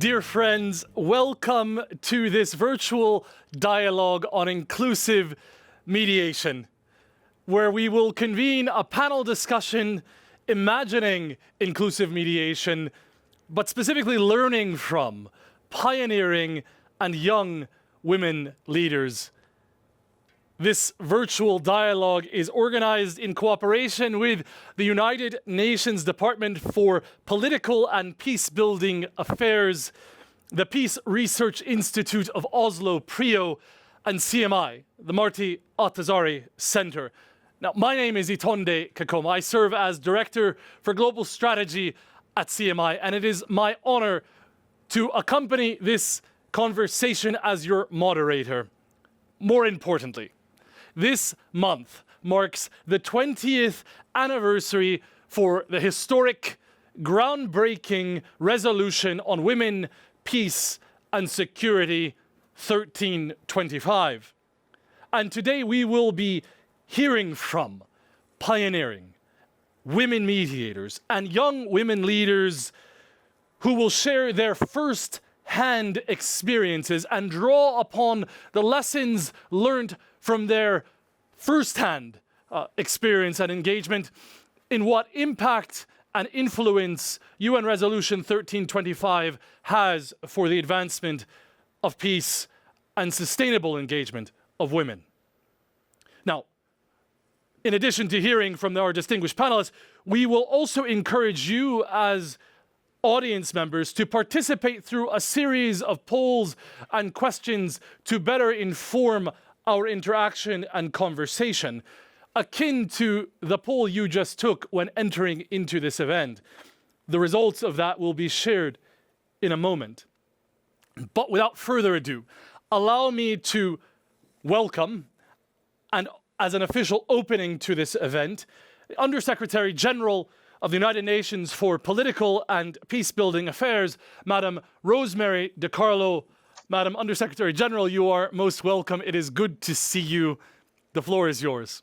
Dear friends, welcome to this virtual dialogue on inclusive mediation, where we will convene a panel discussion imagining inclusive mediation, but specifically learning from pioneering and young women leaders. This virtual dialogue is organized in cooperation with the United Nations Department for Political and Peace-Building Affairs, the Peace Research Institute of Oslo, PRIO, and CMI, the Marty Ahtisaari Center. Now, my name is Itonde Kakoma. I serve as Director for Global Strategy at CMI, and it is my honor to accompany this conversation as your moderator. More importantly, this month marks the 20th anniversary for the historic, groundbreaking resolution on women, peace, and security 1325. And today we will be hearing from pioneering women mediators and young women leaders who will share their first-hand experiences and draw upon the lessons learned from their first-hand experience and engagement in what impact and influence UN Resolution 1325 has for the advancement of peace and sustainable engagement of women. Now, in addition to hearing from our distinguished panelists, we will also encourage you as audience members to participate through a series of polls and questions to better inform our interaction and conversation, akin to the poll you just took when entering into this event. The results of that will be shared in a moment. But without further ado, allow me to welcome, and as an official opening to this event, the Undersecretary General of the United Nations for Political and Peace-Building Affairs, Madam Rosemary DiCarlo. Madam Undersecretary General, you are most welcome. It is good to see you. The floor is yours.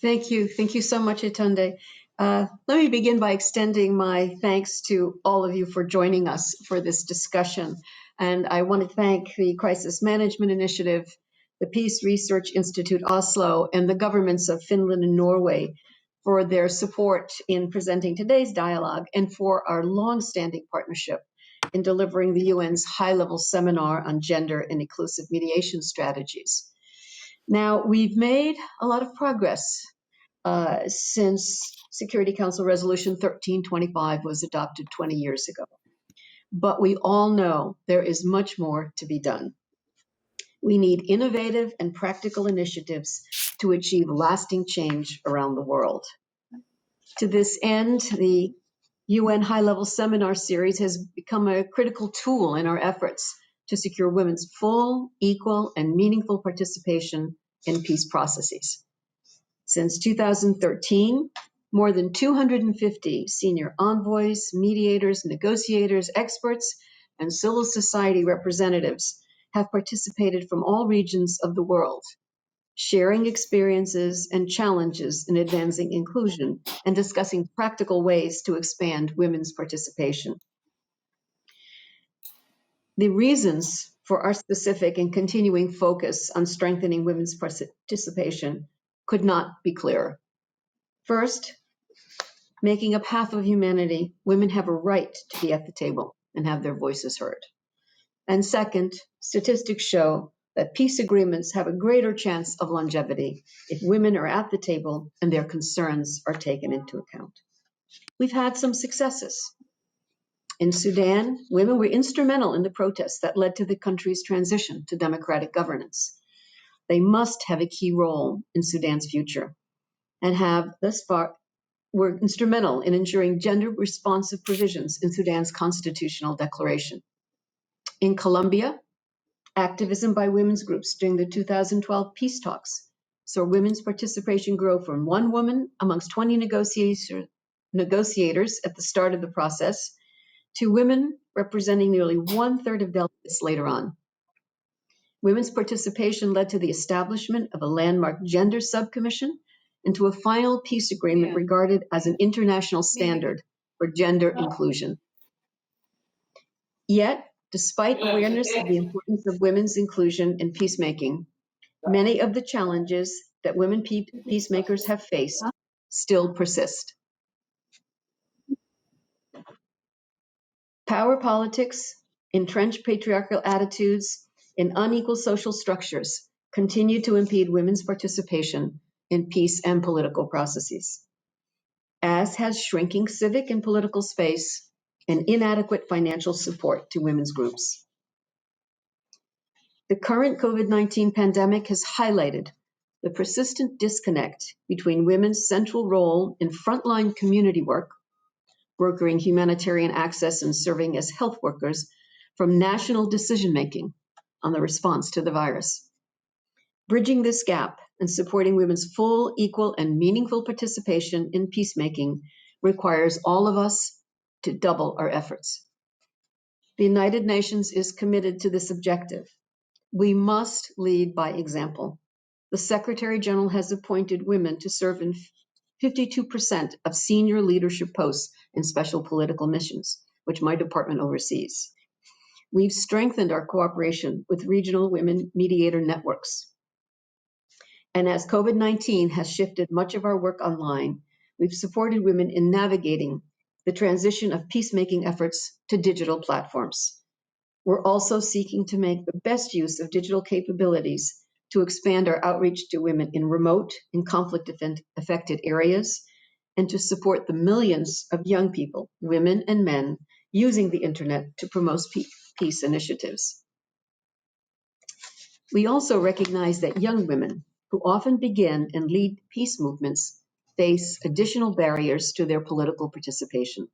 Thank you. Thank you so much, Itonde. Let me begin by extending my thanks to all of you for joining us for this discussion. And I want to thank the Crisis Management Initiative, the Peace Research Institute Oslo, and the governments of Finland and Norway for their support in presenting today's dialogue and for our long-standing partnership in delivering the UN's high-level seminar on gender and inclusive mediation strategies. Now, we've made a lot of progress since Security Council Resolution 1325 was adopted 20 years ago. But we all know there is much more to be done. We need innovative and practical initiatives to achieve lasting change around the world. To this end, the UN High-Level Seminar Series has become a critical tool in our efforts to secure women's full, equal, and meaningful participation in peace processes. Since 2013, more than 250 senior envoys, mediators, negotiators, experts, and civil society representatives have participated from all regions of the world, sharing experiences and challenges in advancing inclusion and discussing practical ways to expand women's participation. The reasons for our specific and continuing focus on strengthening women's participation could not be clearer. First, making up half of humanity, women have a right to be at the table and have their voices heard. And second, statistics show that peace agreements have a greater chance of longevity if women are at the table and their concerns are taken into account. We've had some successes. In Sudan, women were instrumental in the protests that led to the country's transition to democratic governance. They must have a key role in Sudan's future and have thus far were instrumental in ensuring gender-responsive provisions in Sudan's constitutional declaration. In Colombia, activism by women's groups during the 2012 peace talks saw women's participation grow from one woman amongst 20 negotiators at the start of the process to women representing nearly 1/3 of delegates later on. Women's participation led to the establishment of a landmark gender subcommission and to a final peace agreement regarded as an international standard for gender inclusion. Yet, despite awareness of the importance of women's inclusion in peacemaking, many of the challenges that women peacemakers have faced still persist. Power politics, entrenched patriarchal attitudes, and unequal social structures continue to impede women's participation in peace and political processes, as has shrinking civic and political space and inadequate financial support to women's groups. The current COVID-19 pandemic has highlighted the persistent disconnect between women's central role in frontline community work, brokering humanitarian access and serving as health workers, from national decision-making on the response to the virus. Bridging this gap and supporting women's full, equal, and meaningful participation in peacemaking requires all of us to double our efforts. The United Nations is committed to this objective. We must lead by example. The Secretary General has appointed women to serve in 52% of senior leadership posts in special political missions, which my department oversees. We've strengthened our cooperation with regional women mediator networks. And as COVID-19 has shifted much of our work online, we've supported women in navigating the transition of peacemaking efforts to digital platforms. We're also seeking to make the best use of digital capabilities to expand our outreach to women in remote and conflict-affected areas, and to support the millions of young people, women and men, using the internet to promote peace initiatives. We also recognize that young women, who often begin and lead peace movements, face additional barriers to their political participation.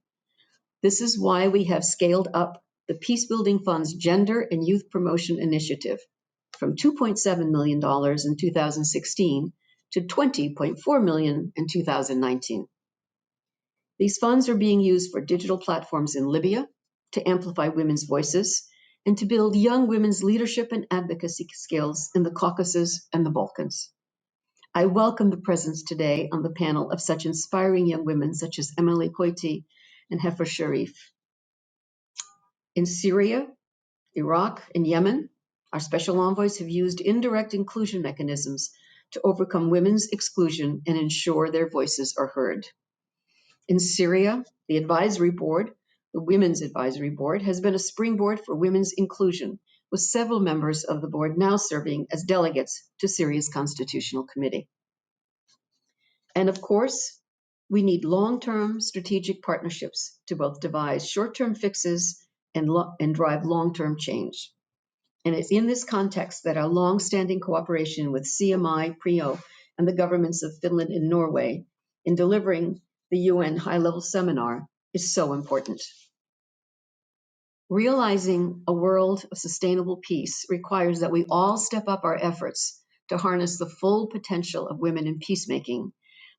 This is why we have scaled up the Peacebuilding Fund's Gender and Youth Promotion Initiative from $2.7 million in 2016 to $20.4 million in 2019. These funds are being used for digital platforms in Libya to amplify women's voices and to build young women's leadership and advocacy skills in the Caucasus and the Balkans. I welcome the presence today on the panel of such inspiring young women such as Emily Koiti and Heifer Sharif. In Syria, Iraq, and Yemen, our special envoys have used indirect inclusion mechanisms to overcome women's exclusion and ensure their voices are heard. In Syria, the advisory board, the Women's Advisory Board, has been a springboard for women's inclusion, with several members of the board now serving as delegates to Syria's Constitutional Committee. And of course, we need long-term strategic partnerships to both devise short-term fixes and drive long-term change. And it's in this context that our long-standing cooperation with CMI, PRIO, and the governments of Finland and Norway in delivering the UN high-level seminar is so important. Realizing a world of sustainable peace requires that we all step up our efforts to harness the full potential of women in peacemaking,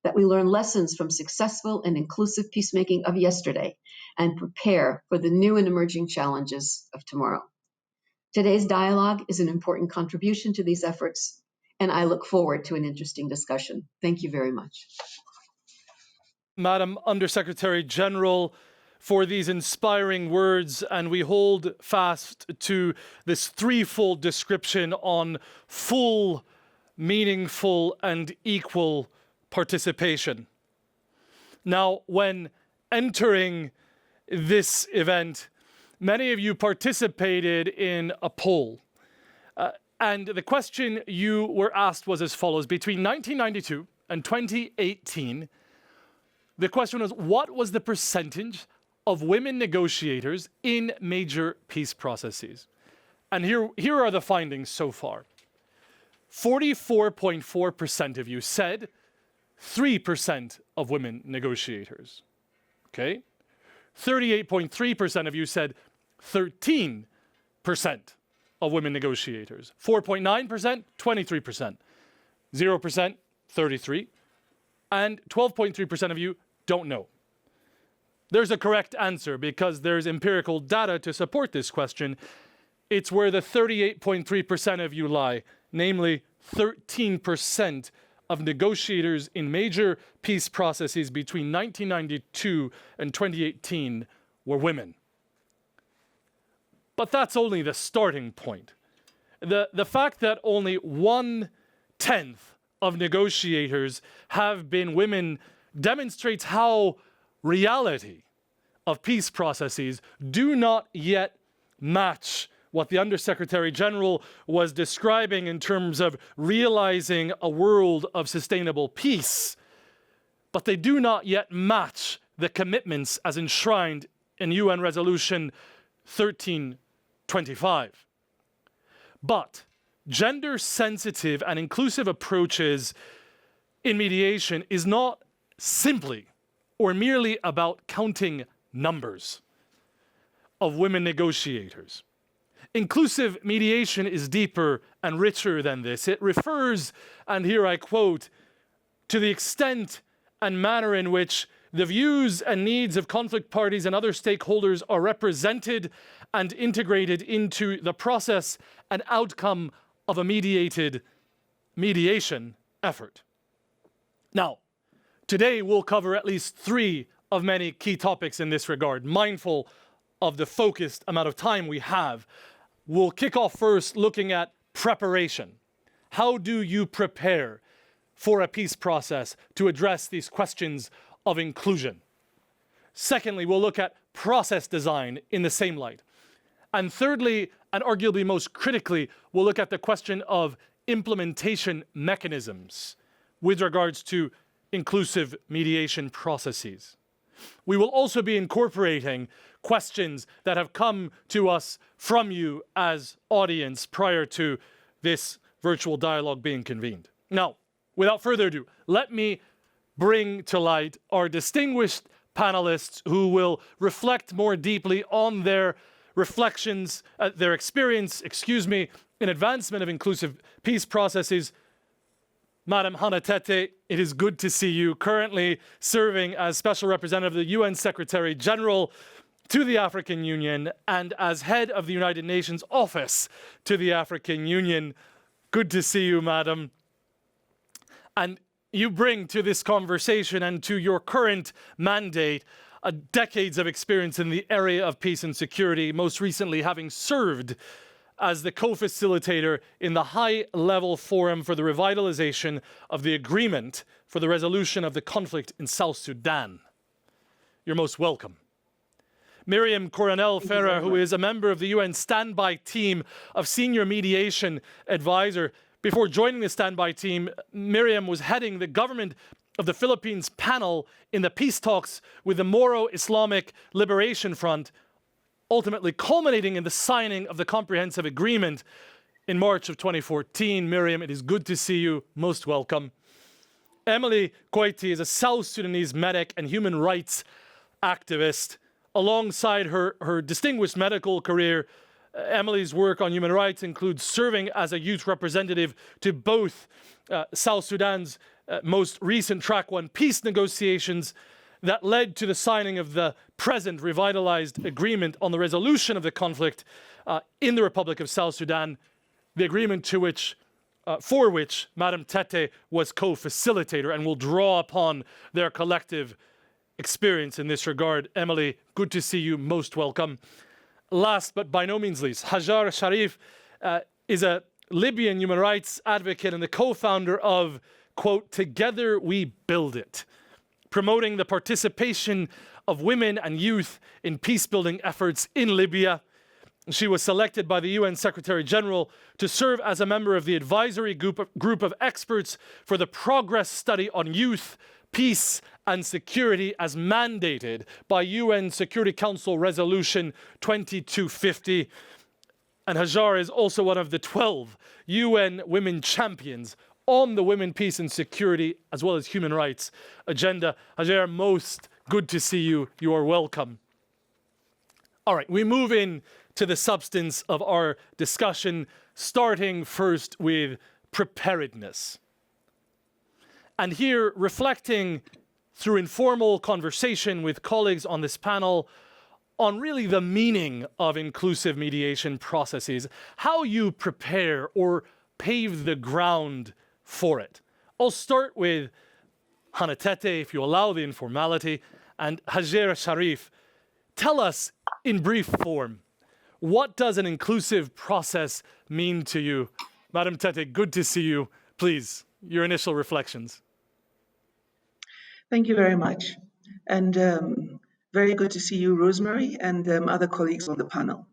that we learn lessons from successful and inclusive peacemaking of yesterday, and prepare for the new and emerging challenges of tomorrow. Today's dialogue is an important contribution to these efforts, and I look forward to an interesting discussion. Thank you very much. Madam Undersecretary General, for these inspiring words, and we hold fast to this threefold description on full, meaningful, and equal participation. Now, when entering this event, many of you participated in a poll. And the question you were asked was as follows. Between 1992 and 2018, the question was, what was the percentage of women negotiators in major peace processes? And here are the findings so far. 44.4% of you said 3% of women negotiators. Okay? 38.3% of you said 13% of women negotiators. 4.9%, 23%. 0%, 33%. And 12.3% of you don't know. There's a correct answer because there's empirical data to support this question. It's where the 38.3% of you lie, namely 13% of negotiators in major peace processes between 1992 and 2018 were women. But that's only the starting point. The fact that only 1/10 of negotiators have been women demonstrates how reality of peace processes do not yet match what the Undersecretary General was describing in terms of realizing a world of sustainable peace. But they do not yet match the commitments as enshrined in UN Resolution 1325. But gender-sensitive and inclusive approaches in mediation is not simply or merely about counting numbers of women negotiators. Inclusive mediation is deeper and richer than this. It refers, and here I quote, to the extent and manner in which the views and needs of conflict parties and other stakeholders are represented and integrated into the process and outcome of a mediated mediation effort. Now, today we'll cover at least 3 of many key topics in this regard, mindful of the focused amount of time we have. We'll kick off first looking at preparation. How do you prepare for a peace process to address these questions of inclusion? Secondly, we'll look at process design in the same light. And thirdly, and arguably most critically, we'll look at the question of implementation mechanisms with regards to inclusive mediation processes. We will also be incorporating questions that have come to us from you as audience prior to this virtual dialogue being convened. Now, without further ado, let me bring to light our distinguished panelists who will reflect more deeply on their reflections, their experience, in advancement of inclusive peace processes. Madam Hannah Tete, it is good to see you, currently serving as Special Representative of the UN Secretary General to the African Union and as head of the United Nations Office to the African Union. Good to see you, madam. And you bring to this conversation and to your current mandate decades of experience in the area of peace and security, most recently having served as the co-facilitator in the high-level forum for the revitalization of the agreement for the resolution of the conflict in South Sudan. You're most welcome. Miriam Coronel Ferrer, who is a member of the UN standby team of senior mediation advisor. Before joining the standby team, Miriam was heading the government of the Philippines panel in the peace talks with the Moro Islamic Liberation Front, ultimately culminating in the signing of the comprehensive agreement in March of 2014. Miriam, it is good to see you. Most welcome. Emily Koiti is a South Sudanese medic and human rights activist. Alongside her distinguished medical career, Emily's work on human rights includes serving as a youth representative to both South Sudan's most recent Track 1 peace negotiations that led to the signing of the present revitalized agreement on the resolution of the conflict in the Republic of South Sudan, the agreement for which Madam Tete was co-facilitator, and will draw upon their collective experience in this regard. Emily, good to see you. Most welcome. Last but by no means least, Hajar Sharif is a Libyan human rights advocate and the co-founder of, quote, Together We Build It, promoting the participation of women and youth in peace-building efforts in Libya. She was selected by the UN Secretary General to serve as a member of the advisory group of experts for the progress study on youth, peace and security as mandated by UN Security Council Resolution 2250. And Hajar is also one of the 12 UN women champions on the women, peace and security, as well as human rights agenda. Hajar, most good to see you. You are welcome. All right, we move in to the substance of our discussion, starting first with preparedness. And here, reflecting through informal conversation with colleagues on this panel on really the meaning of inclusive mediation processes, how you prepare or pave the ground for it. I'll start with Hannah Tete, if you allow the informality, and Hajar Sharif. Tell us in brief form, What does an inclusive process mean to you? Madam Tete, good to see you. Please, your initial reflections. Thank you very much. And very good to see you, Rosemary, and other colleagues on the panel.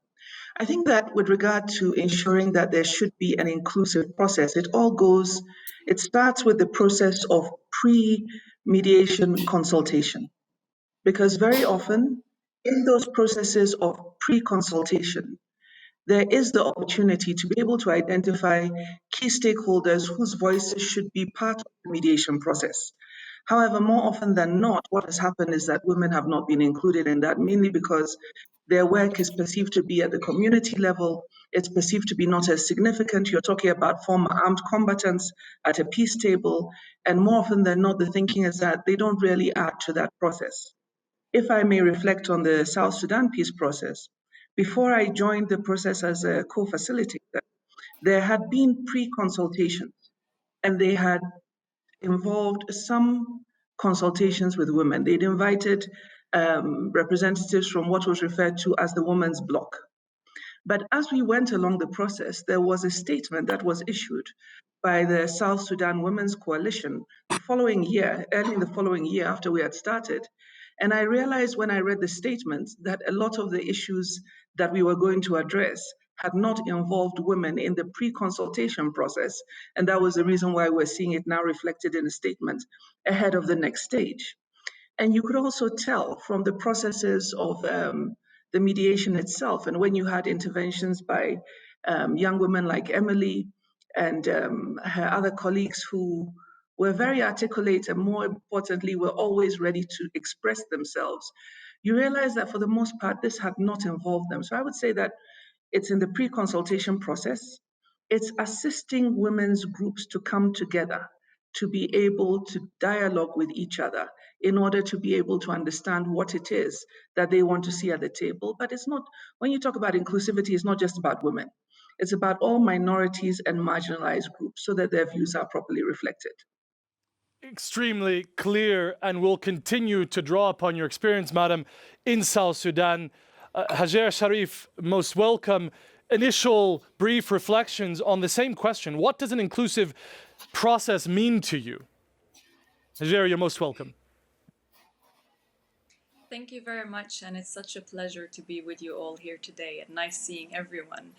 I think that with regard to ensuring that there should be an inclusive process, it starts with the process of pre-mediation consultation. Because very often in those processes of pre-consultation, there is the opportunity to be able to identify key stakeholders whose voices should be part of the mediation process. However, more often than not, what has happened is that women have not been included in that, mainly because their work is perceived to be at the community level. It's perceived to be not as significant. You're talking about former armed combatants at a peace table. And more often than not, the thinking is that they don't really add to that process. If I may reflect on the South Sudan peace process, before I joined the process as a co-facilitator, there had been pre-consultations, and they had involved some consultations with women. They'd invited representatives from what was referred to as the Women's Bloc. But as we went along the process, there was a statement that was issued by the South Sudan Women's Coalition the following year, early in the following year after we had started. And I realized when I read the statement that a lot of the issues that we were going to address had not involved women in the pre-consultation process. And that was the reason why we're seeing it now reflected in a statement ahead of the next stage. And you could also tell from the processes of the mediation itself, and when you had interventions by young women like Emily and her other colleagues who were very articulate and more importantly, were always ready to express themselves, you realize that for the most part, this had not involved them. So I would say that it's in the pre-consultation process. It's assisting women's groups to come together, to be able to dialogue with each other in order to be able to understand what it is that they want to see at the table. But it's not, when you talk about inclusivity, it's not just about women. It's about all minorities and marginalized groups so that their views are properly reflected. Extremely clear, and will continue to draw upon your experience, Madam, in South Sudan. Hajer Sharif, most welcome. Initial brief reflections on the same question. What does an inclusive process mean to you? Hajer, you're most welcome. Thank you very much, and it's such a pleasure to be with you all here today, and nice seeing everyone.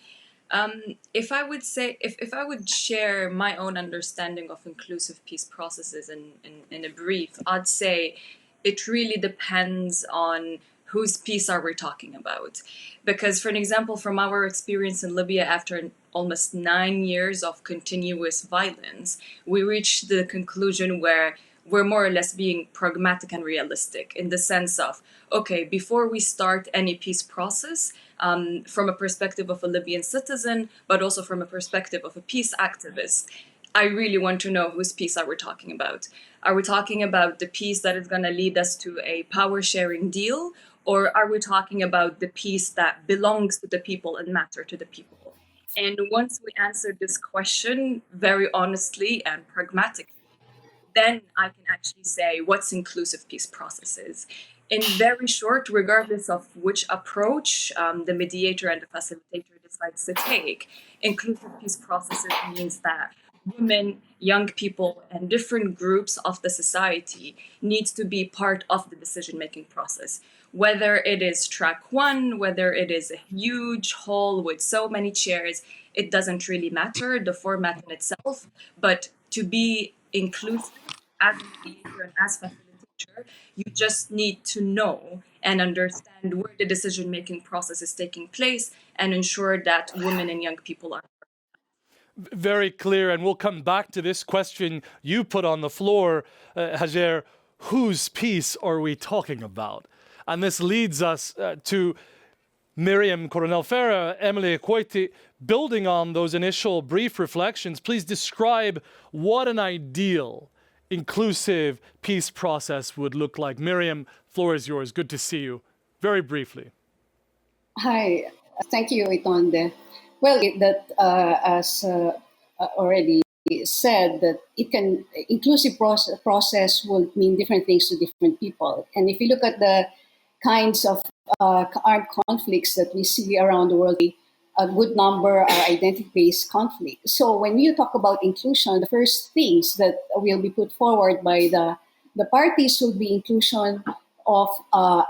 If I would share my own understanding of inclusive peace processes in a brief, I'd say it really depends on whose peace are we talking about. Because, for an example, from our experience in Libya after almost 9 years of continuous violence, we reached the conclusion where we're more or less being pragmatic and realistic in the sense of, okay, before we start any peace process, from a perspective of a Libyan citizen, but also from a perspective of a peace activist, I really want to know whose peace are we talking about. Are we talking about the peace that is going to lead us to a power sharing deal? Or are we talking about the peace that belongs to the people and matter to the people? And once we answer this question very honestly and pragmatically, then I can actually say what's inclusive peace processes. In very short, regardless of which approach the mediator and the facilitator decides to take, inclusive peace processes means that women, young people, and different groups of the society needs to be part of the decision-making process. Whether it is track one, whether it is a huge hall with so many chairs, it doesn't really matter, the format in itself, but to be inclusive as a mediator and as facilitator, you just need to know and understand where the decision-making process is taking place and ensure that women and young people are. Very clear, and we'll come back to this question you put on the floor, Hajer. Whose peace are we talking about? And this leads us to Miriam Coronel Farah, Emily Equaiti, building on those initial brief reflections. Please describe what an ideal inclusive peace process would look like. Miriam, floor is yours. Good to see you. Very briefly. Hi, thank you, Itonde. Well, as already said, that inclusive process will mean different things to different people. And if you look at the kinds of armed conflicts that we see around the world, a good number are identity-based conflicts. So when you talk about inclusion, the first things that will be put forward by the parties will be inclusion of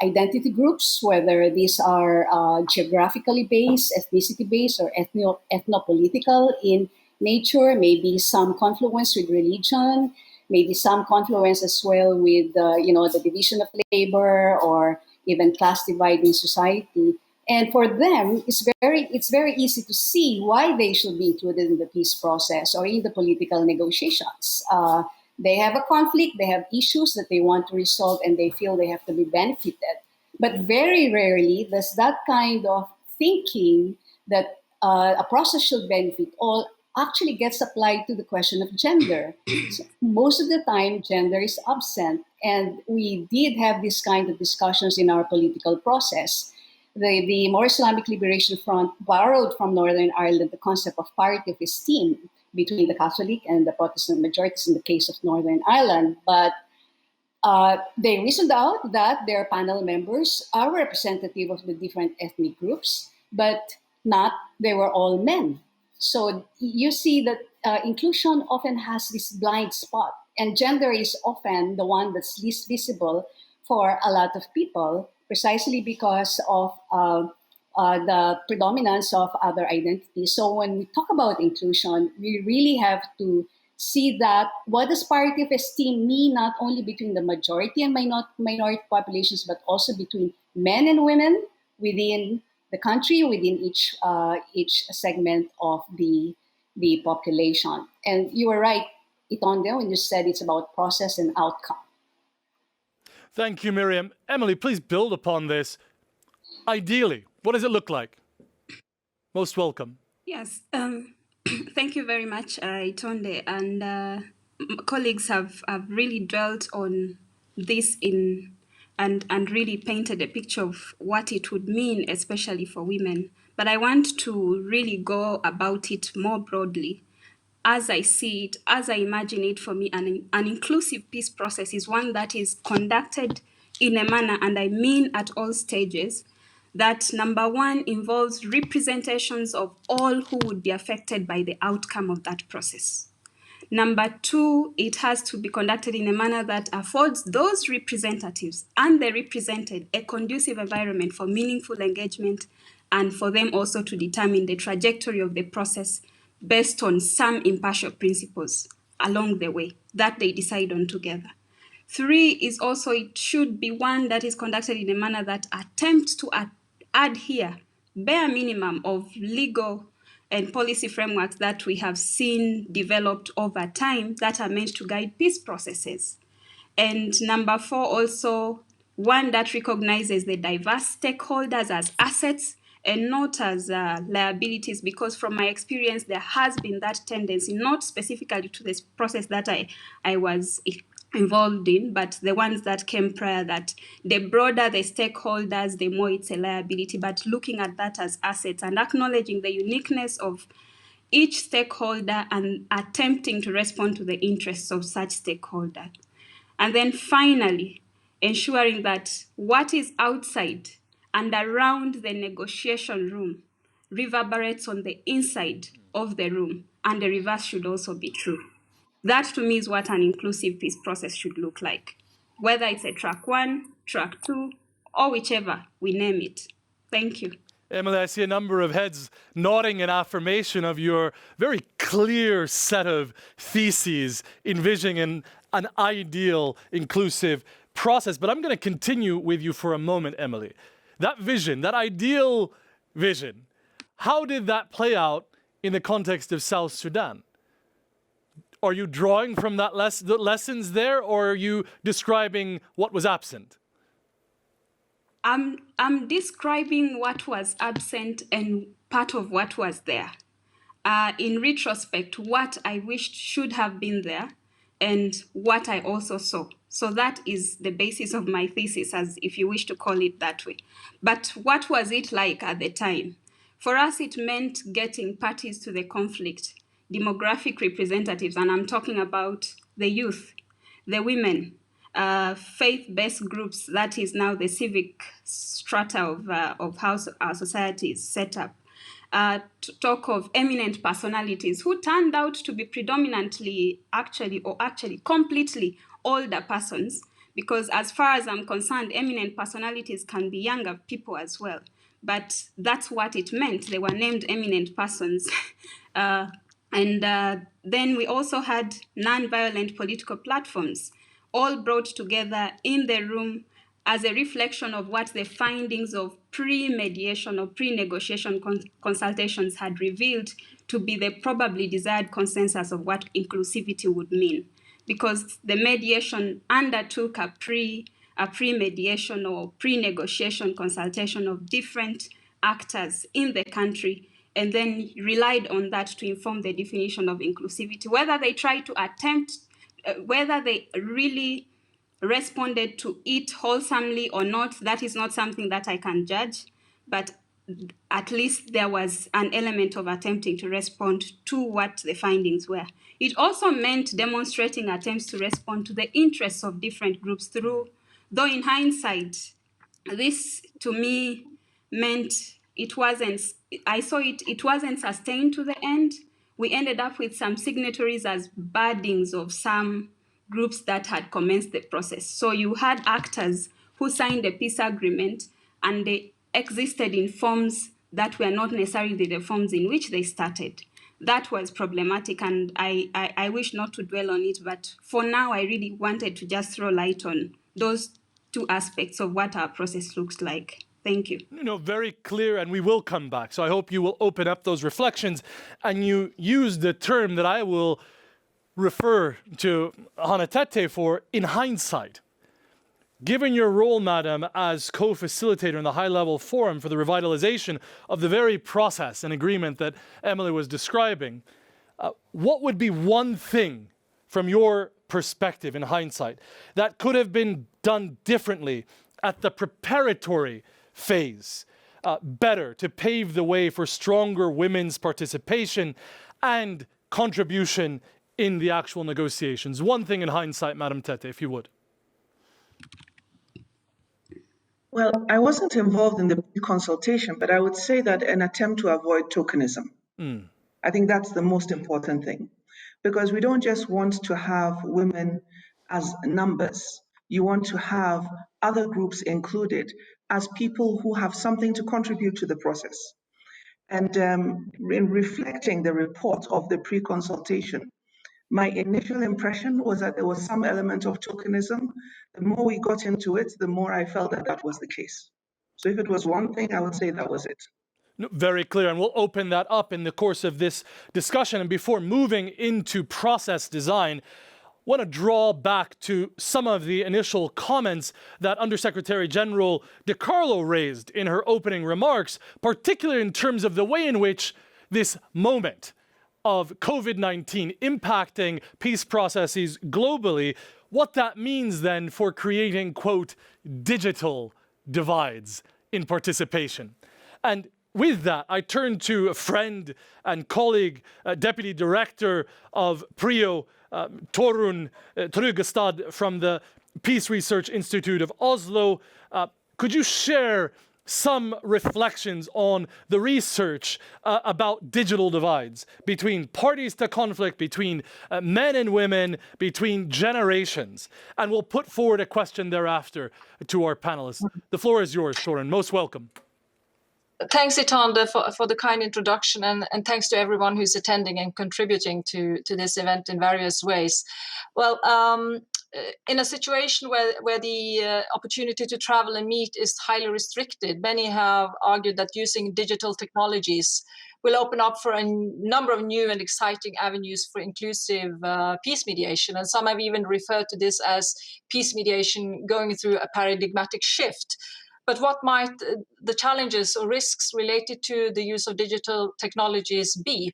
identity groups, whether these are geographically based, ethnicity based, or ethno-political in nature, maybe some confluence with religion, maybe some confluence as well with the division of labor or even class divide in society. And for them, it's very easy to see why they should be included in the peace process or in the political negotiations. They have a conflict, they have issues that they want to resolve, and they feel they have to be benefited. But very rarely does that kind of thinking that a process should benefit all actually gets applied to the question of gender. So most of the time, gender is absent, and we did have this kind of discussions in our political process. The More Islamic Liberation Front borrowed from Northern Ireland the concept of parity of esteem between the Catholic and the Protestant majorities in the case of Northern Ireland. But they reasoned out that their panel members are representative of the different ethnic groups, but not they were all men. So you see that inclusion often has this blind spot, and gender is often the one that's least visible for a lot of people, precisely because of the predominance of other identities. So when we talk about inclusion, we really have to see that what does parity of esteem mean not only between the majority and minority populations, but also between men and women within the country, within each segment of the population. And you were right, Itonde, when you said it's about process and outcome. Thank you, Miriam. Emily, please build upon this. Ideally, what does it look like? Most welcome. Yes, thank you very much, Itonde. And colleagues have really dwelt on this and really painted a picture of what it would mean, especially for women. But I want to really go about it more broadly. As I see it, as I imagine it, for me, an inclusive peace process is one that is conducted in a manner, and I mean at all stages, that number one involves representations of all who would be affected by the outcome of that process. Number two, it has to be conducted in a manner that affords those representatives and the represented a conducive environment for meaningful engagement and for them also to determine the trajectory of the process based on some impartial principles along the way that they decide on together. Three is also it should be one that is conducted in a manner that attempts to adhere bare minimum of legal and policy frameworks that we have seen developed over time that are meant to guide peace processes. And number four, also one that recognizes the diverse stakeholders as assets and not as liabilities, because from my experience, there has been that tendency, not specifically to this process that I was involved in, but the ones that came prior, that the broader the stakeholders, the more it's a liability, but looking at that as assets and acknowledging the uniqueness of each stakeholder and attempting to respond to the interests of such stakeholder. And then finally, ensuring that what is outside and around the negotiation room reverberates on the inside of the room, and the reverse should also be true. That to me is what an inclusive peace process should look like, whether it's a track one, track two, or whichever we name it. Thank you. Emily, I see a number of heads nodding in affirmation of your very clear set of theses envisioning an ideal inclusive process. But I'm going to continue with you for a moment, Emily. That vision, that ideal vision, how did that play out in the context of South Sudan? Are you drawing from that the lessons there, or are you describing what was absent? I'm describing what was absent and part of what was there. In retrospect, what I wished should have been there and what I also saw. So that is the basis of my thesis, as if you wish to call it that way. But what was it like at the time? For us, it meant getting parties to the conflict, demographic representatives, and I'm talking about the youth, the women, faith-based groups, that is now the civic strata of how our society is set up. Talk of eminent personalities who turned out to be predominantly actually completely older persons, because as far as I'm concerned, eminent personalities can be younger people as well. But that's what it meant. They were named eminent persons. Then we also had non-violent political platforms, all brought together in the room as a reflection of what the findings of pre-mediation or pre-negotiation consultations had revealed to be the probably desired consensus of what inclusivity would mean. Because the mediation undertook a pre-mediation or pre-negotiation consultation of different actors in the country, and then relied on that to inform the definition of inclusivity. Whether they tried to attempt, whether they really responded to it wholesomely or not, that is not something that I can judge, but at least there was an element of attempting to respond to what the findings were. It also meant demonstrating attempts to respond to the interests of different groups through, though in hindsight, this to me meant it wasn't sustained to the end. We ended up with some signatories as buddings of some groups that had commenced the process. So you had actors who signed a peace agreement and they existed in forms that were not necessarily the forms in which they started. That was problematic, and I wish not to dwell on it, but for now I really wanted to just throw light on those two aspects of what our process looks like. Thank you. Very clear, and we will come back. So I hope you will open up those reflections, and you use the term that I will refer to Hanatete for, in hindsight. Given your role, Madam, as co-facilitator in the high-level forum for the revitalization of the very process and agreement that Emily was describing, what would be one thing from your perspective in hindsight that could have been done differently at the preparatory phase, better to pave the way for stronger women's participation and contribution in the actual negotiations? One thing in hindsight, Madam Tete, if you would. Well, I wasn't involved in the consultation, but I would say that an attempt to avoid tokenism. I think that's the most important thing, because we don't just want to have women as numbers. You want to have other groups included as people who have something to contribute to the process. And in reflecting the report of the pre-consultation, my initial impression was that there was some element of tokenism. The more we got into it, the more I felt that that was the case. So if it was one thing, I would say that was it. Very clear, and we'll open that up in the course of this discussion. And before moving into process design, I want to draw back to some of the initial comments that Undersecretary General DiCarlo raised in her opening remarks, particularly in terms of the way in which this moment of COVID-19 impacting peace processes globally, what that means then for creating, quote, digital divides in participation. And with that, I turn to a friend and colleague, Deputy Director of PRIO, Torun Tryggestad from the Peace Research Institute of Oslo. Could you share some reflections on the research about digital divides between parties to conflict, between men and women, between generations? And we'll put forward a question thereafter to our panelists. The floor is yours, Torun. Most welcome. Thanks, Itande, for the kind introduction, and thanks to everyone who's attending and contributing to this event in various ways. Well, in a situation where the opportunity to travel and meet is highly restricted, many have argued that using digital technologies will open up for a number of new and exciting avenues for inclusive peace mediation. And some have even referred to this as peace mediation going through a paradigmatic shift. But what might the challenges or risks related to the use of digital technologies be?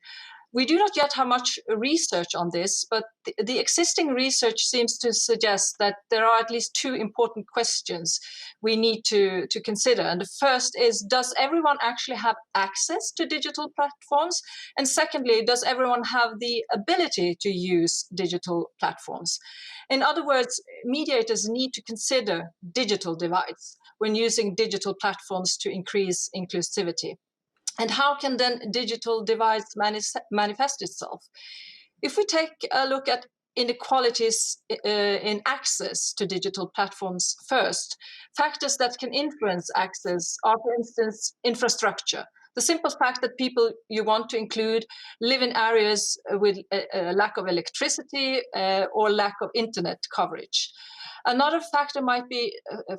We do not yet have much research on this, but the existing research seems to suggest that there are at least two important questions we need to consider. And the first is, does everyone actually have access to digital platforms? And secondly, does everyone have the ability to use digital platforms? In other words, mediators need to consider digital divides when using digital platforms to increase inclusivity. And how can then digital divides manifest itself? If we take a look at inequalities in access to digital platforms first, factors that can influence access are, for instance, infrastructure. The simple fact that people you want to include live in areas with a lack of electricity or lack of internet coverage. Another factor might be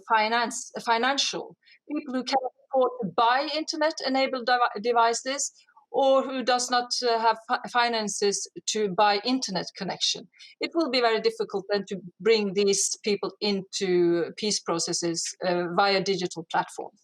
financial. People who cannot afford to buy internet-enabled devices or who does not have finances to buy internet connection. It will be very difficult then to bring these people into peace processes via digital platforms.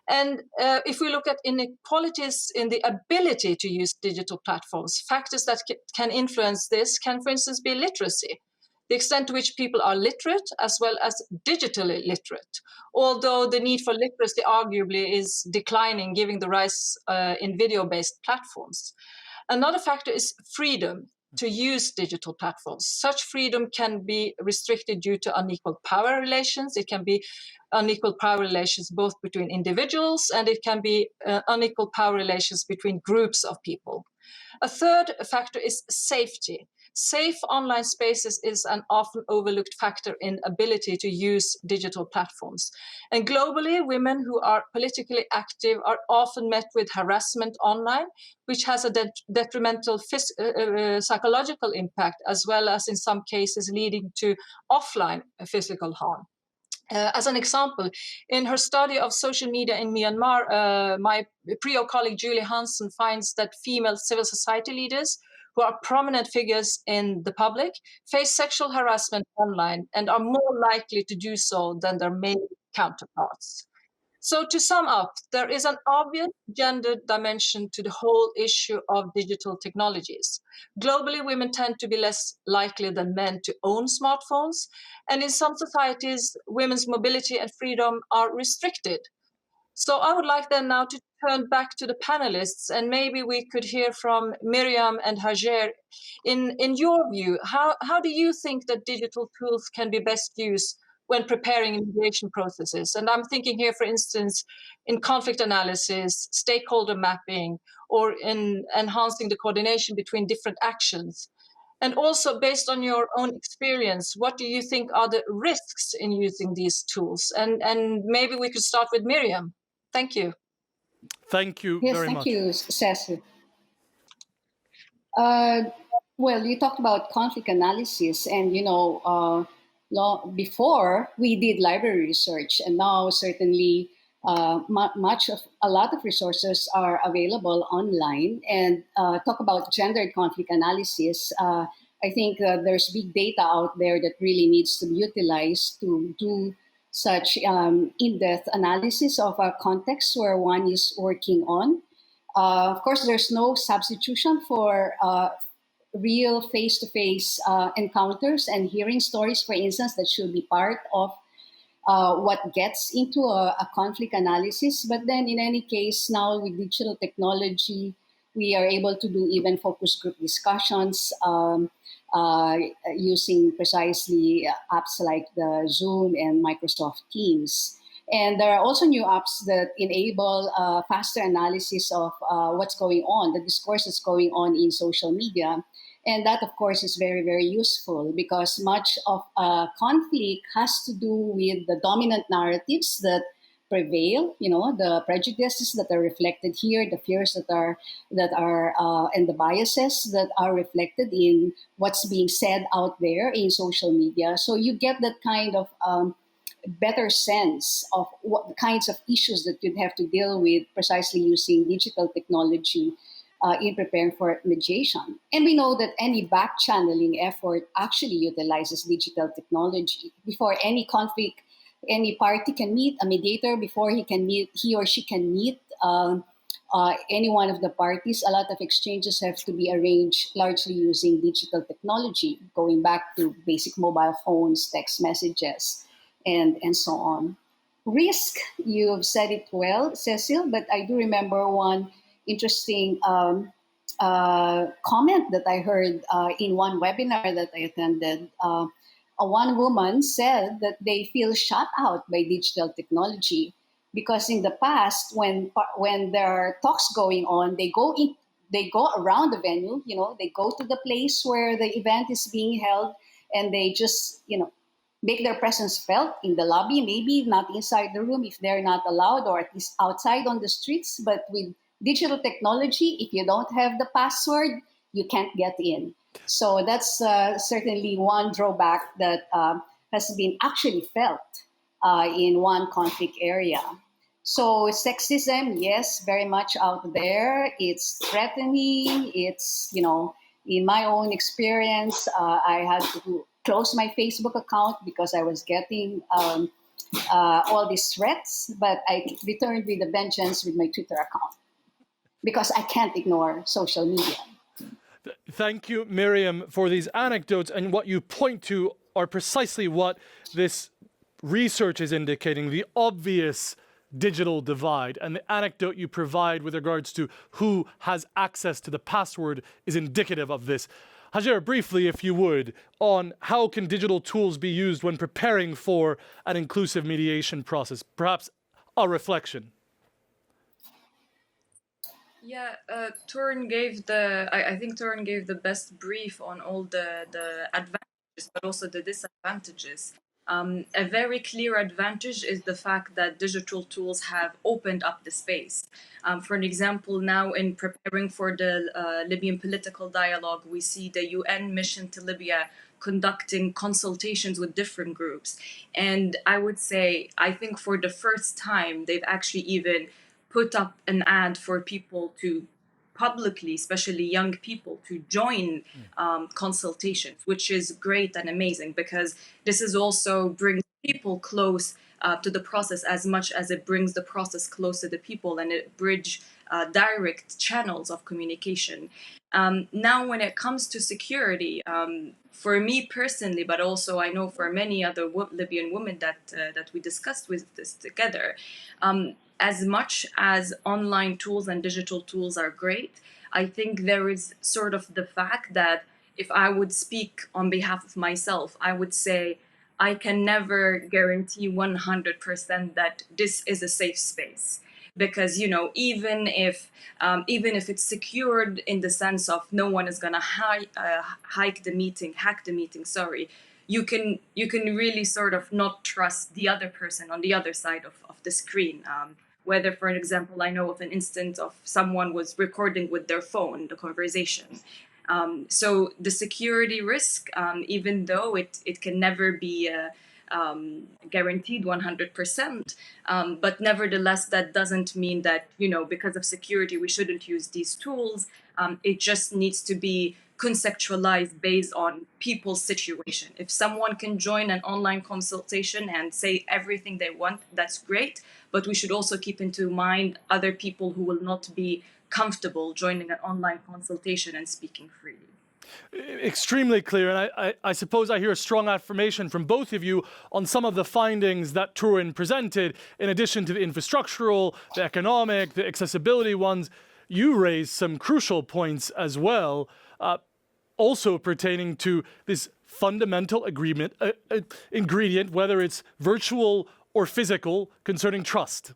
And if we look at inequalities in the ability to use digital platforms, factors that can influence this can, for instance, be literacy, the extent to which people are literate as well as digitally literate, although the need for literacy arguably is declining given the rise in video-based platforms. Another factor is freedom to use digital platforms. Such freedom can be restricted due to unequal power relations. It can be unequal power relations both between individuals, and it can be unequal power relations between groups of people. A third factor is safety. Safe online spaces is an often overlooked factor in ability to use digital platforms. And globally, women who are politically active are often met with harassment online, which has a detrimental psychological impact, as well as in some cases leading to offline physical harm. As an example, in her study of social media in Myanmar, my PRIO colleague Julie Hansen finds that female civil society leaders who are prominent figures in the public face sexual harassment online and are more likely to do so than their male counterparts. So to sum up, there is an obvious gender dimension to the whole issue of digital technologies. Globally, women tend to be less likely than men to own smartphones, and in some societies, women's mobility and freedom are restricted. So I would like then now to turn back to the panelists, and maybe we could hear from Miriam and Hajer. In your view, how do you think that digital tools can be best used when preparing mediation processes? And I'm thinking here, for instance, in conflict analysis, stakeholder mapping, or in enhancing the coordination between different actions. And also, based on your own experience, what do you think are the risks in using these tools? And maybe we could start with Miriam. Thank you. Thank you Yes, very thank much. you, Cecil. Well, you talked about conflict analysis, and before we did library research, and now certainly a lot of resources are available online. And talk about gendered conflict analysis. I think there's big data out there that really needs to be utilized to do such in-depth analysis of a context where one is working on. Of course, there's no substitution for real face-to-face encounters and hearing stories, for instance, that should be part of what gets into a conflict analysis. But then in any case, now with digital technology, we are able to do even focus group discussions using precisely apps like the Zoom and Microsoft Teams. And there are also new apps that enable faster analysis of what's going on, the discourse that's going on in social media. And that, of course, is very, very useful because much of conflict has to do with the dominant narratives that prevail, the prejudices that are reflected here, the fears that are and the biases that are reflected in what's being said out there in social media. So you get that kind of better sense of what kinds of issues that you'd have to deal with precisely using digital technology in preparing for mediation. And we know that any back channeling effort actually utilizes digital technology. Before any conflict, any party can meet a mediator, before he or she can meet any one of the parties. A lot of exchanges have to be arranged largely using digital technology, going back to basic mobile phones, text messages, and so on. Risk, you've said it well, Cecil, but I do remember one interesting comment that I heard in one webinar that I attended. One woman said that they feel shut out by digital technology because in the past, when there are talks going on, they go around the venue. They go to the place where the event is being held, and they just make their presence felt in the lobby, maybe not inside the room if they're not allowed, or at least outside on the streets. But with digital technology, if you don't have the password, you can't get in. So that's certainly one drawback that has been actually felt in one conflict area. So sexism, yes, very much out there. It's threatening. It's, in my own experience, I had to close my Facebook account because I was getting all these threats, but I returned with a vengeance with my Twitter account because I can't ignore social media. Thank you, Miriam, for these anecdotes. And what you point to are precisely what this research is indicating, the obvious digital divide. And the anecdote you provide with regards to who has access to the password is indicative of this. Hajer, briefly, if you would, on how can digital tools be used when preparing for an inclusive mediation process? Perhaps a reflection. Yeah, Turin gave I think Turin gave the best brief on all the advantages, but also the disadvantages. A very clear advantage is the fact that digital tools have opened up the space. For an example, now in preparing for the Libyan political dialogue, we see the UN mission to Libya conducting consultations with different groups. And I would say, I think for the first time, they've actually even put up an ad for people to publicly, especially young people, to join consultations, which is great and amazing because this is also brings people close to the process as much as it brings the process close to the people, and it bridge direct channels of communication. Now, when it comes to security, for me personally, but also I know for many other Libyan women that we discussed with this together, as much as online tools and digital tools are great, I think there is sort of the fact that if I would speak on behalf of myself, I would say I can never guarantee 100% that this is a safe space. Because even if it's secured in the sense of no one is gonna hack the meeting, sorry, you can really sort of not trust the other person on the other side of the screen. Whether, for an example, I know of an instance of someone was recording with their phone the conversation. So the security risk, even though it can never be guaranteed 100%, but nevertheless, that doesn't mean that, because of security, we shouldn't use these tools. It just needs to be conceptualized based on people's situation. If someone can join an online consultation and say everything they want, that's great. But we should also keep into mind other people who will not be comfortable joining an online consultation and speaking freely. Extremely clear, and I suppose I hear a strong affirmation from both of you on some of the findings that Turin presented, in addition to the infrastructural, the economic, the accessibility ones. You raised some crucial points as well, also pertaining to this fundamental ingredient, whether it's virtual or physical, concerning trust,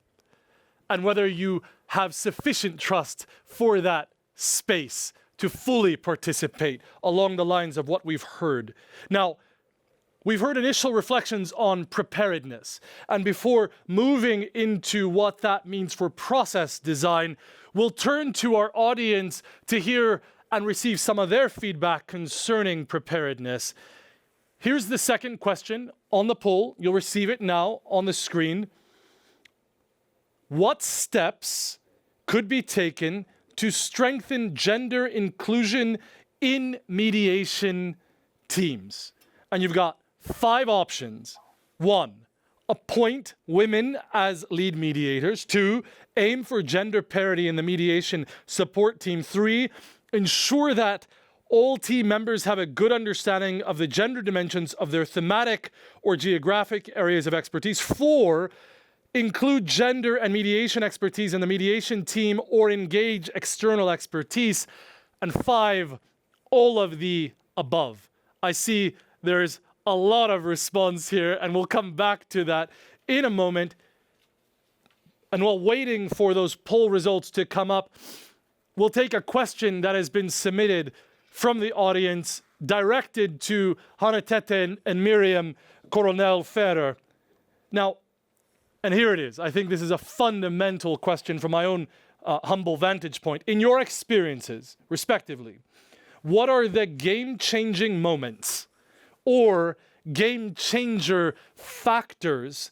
and whether you have sufficient trust for that space to fully participate along the lines of what we've heard. Now, we've heard initial reflections on preparedness, and before moving into what that means for process design, we'll turn to our audience to hear and receive some of their feedback concerning preparedness. Here's the second question on the poll. You'll receive it now on the screen. What steps could be taken to strengthen gender inclusion in mediation teams? And you've got 5 options. 1, appoint women as lead mediators. 2, aim for gender parity in the mediation support team. 3, ensure that all team members have a good understanding of the gender dimensions of their thematic or geographic areas of expertise. 4, include gender and mediation expertise in the mediation team or engage external expertise. And 5, all of the above. I see there's a lot of response here, and we'll come back to that in a moment. And while waiting for those poll results to come up, we'll take a question that has been submitted from the audience, directed to Hanatete and Miriam Coronel Ferrer. Now, and here it is. I think this is a fundamental question from my own humble vantage point. In your experiences, respectively, what are the game-changing moments or game-changer factors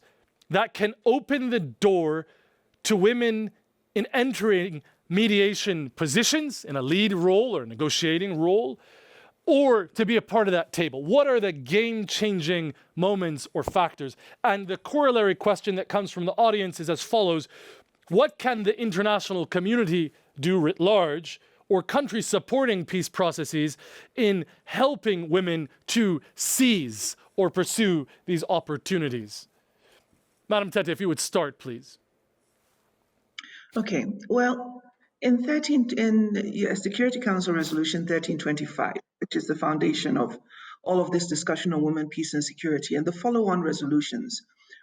that can open the door to women in entering mediation positions in a lead role or negotiating role, or to be a part of that table? What are the game-changing moments or factors? And the corollary question that comes from the audience is as follows: what can the international community do writ large, or countries supporting peace processes, in helping women to seize or pursue these opportunities? Madam Tete, if you would start, please. Okay, well, in Security Council Resolution 1325, which is the foundation of all of this discussion on women, peace, and security, and the follow-on resolutions,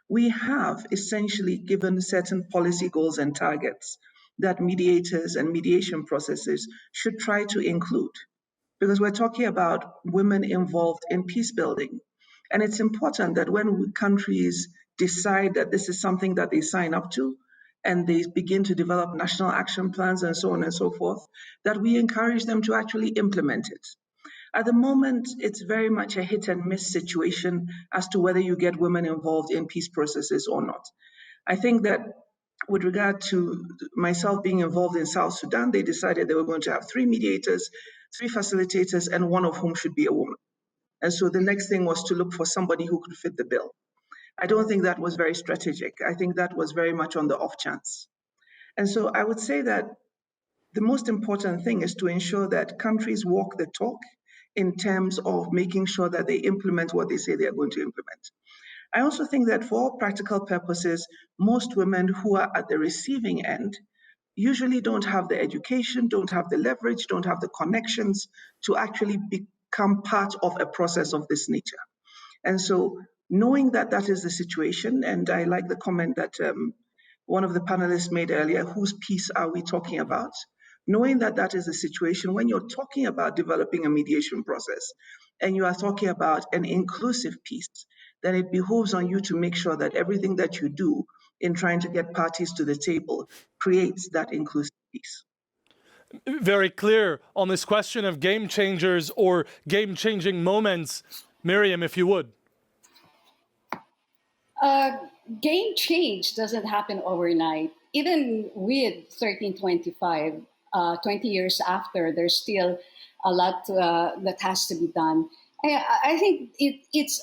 we have essentially given certain policy goals and targets that mediators and mediation processes should try to include, because we're talking about women involved in peace building. And it's important that when countries decide that this is something that they sign up to, and they begin to develop national action plans and so on and so forth, that we encourage them to actually implement it. At the moment, it's very much a hit and miss situation as to whether you get women involved in peace processes or not. I think that with regard to myself being involved in South Sudan, they decided they were going to have 3 mediators, 3 facilitators, and one of whom should be a woman. And so the next thing was to look for somebody who could fit the bill. I don't think that was very strategic. I think that was very much on the off chance. And so I would say that the most important thing is to ensure that countries walk the talk in terms of making sure that they implement what they say they are going to implement. I also think that for all practical purposes, most women who are at the receiving end usually don't have the education, don't have the leverage, don't have the connections to actually become part of a process of this nature. And so knowing that that is the situation, and I like the comment that one of the panelists made earlier, whose peace are we talking about? Knowing that that is the situation, when you're talking about developing a mediation process and you are talking about an inclusive peace, then it behooves on you to make sure that everything that you do in trying to get parties to the table creates that inclusive peace. Very clear on this question of game changers or game-changing moments. Miriam, if you would. Game change doesn't happen overnight. Even with 1325, 20 years after, there's still a lot that has to be done. I think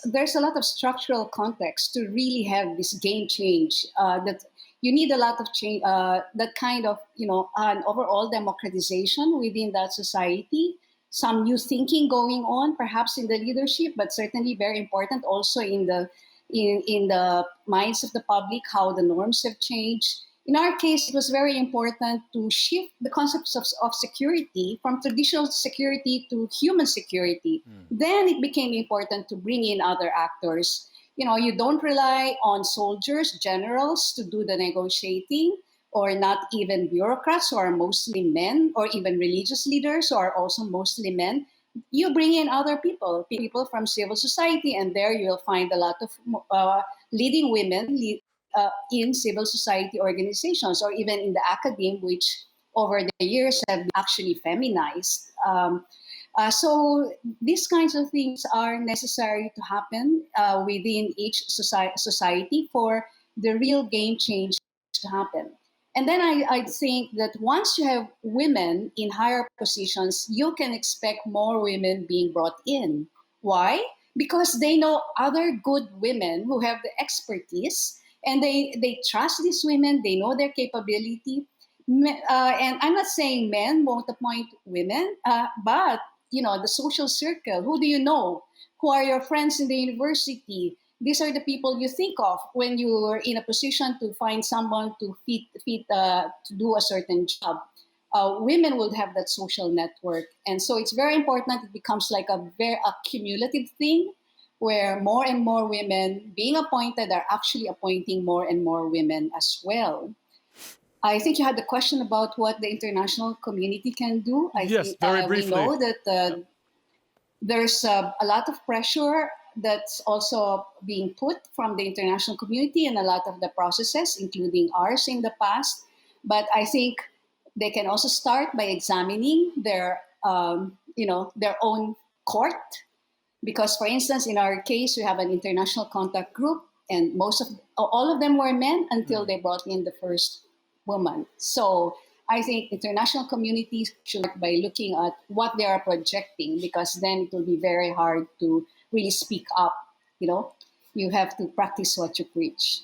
there's a lot of structural context to really have this game change. That you need a lot of change, that kind of an overall democratization within that society. Some new thinking going on, perhaps in the leadership, but certainly very important also in the minds of the public, how the norms have changed. In our case, it was very important to shift the concepts of security from traditional security to human security. Then it became important to bring in other actors. You don't rely on soldiers, generals to do the negotiating, or not even bureaucrats who are mostly men, or even religious leaders who are also mostly men. You bring in other people from civil society, and there you'll find a lot of leading women in civil society organizations, or even in the academe, which over the years have actually feminized. So these kinds of things are necessary to happen within each society for the real game change to happen. And then I think that once you have women in higher positions, you can expect more women being brought in. Why? because they know other good women who have the expertise, and they trust these women. They know their capability. And I'm not saying men won't appoint women, but the social circle. Who do you know? Who are your friends in the university? These are the people you think of when you're in a position to find someone to to do a certain job. Women will have that social network, and so it's very important. It becomes like a cumulative thing, where more and more women being appointed are actually appointing more and more women as well. I think you had the question about what the international community can do. I Yes, think very we briefly. know that there's a lot of pressure that's also being put from the international community in a lot of the processes, including ours in the past. But I think they can also start by examining their own court, because, for instance, in our case, we have an international contact group, and all of them were men until they brought in the first woman. So I think international communities should start by looking at what they are projecting, because then it will be very hard to really speak up. You have to practice what you preach.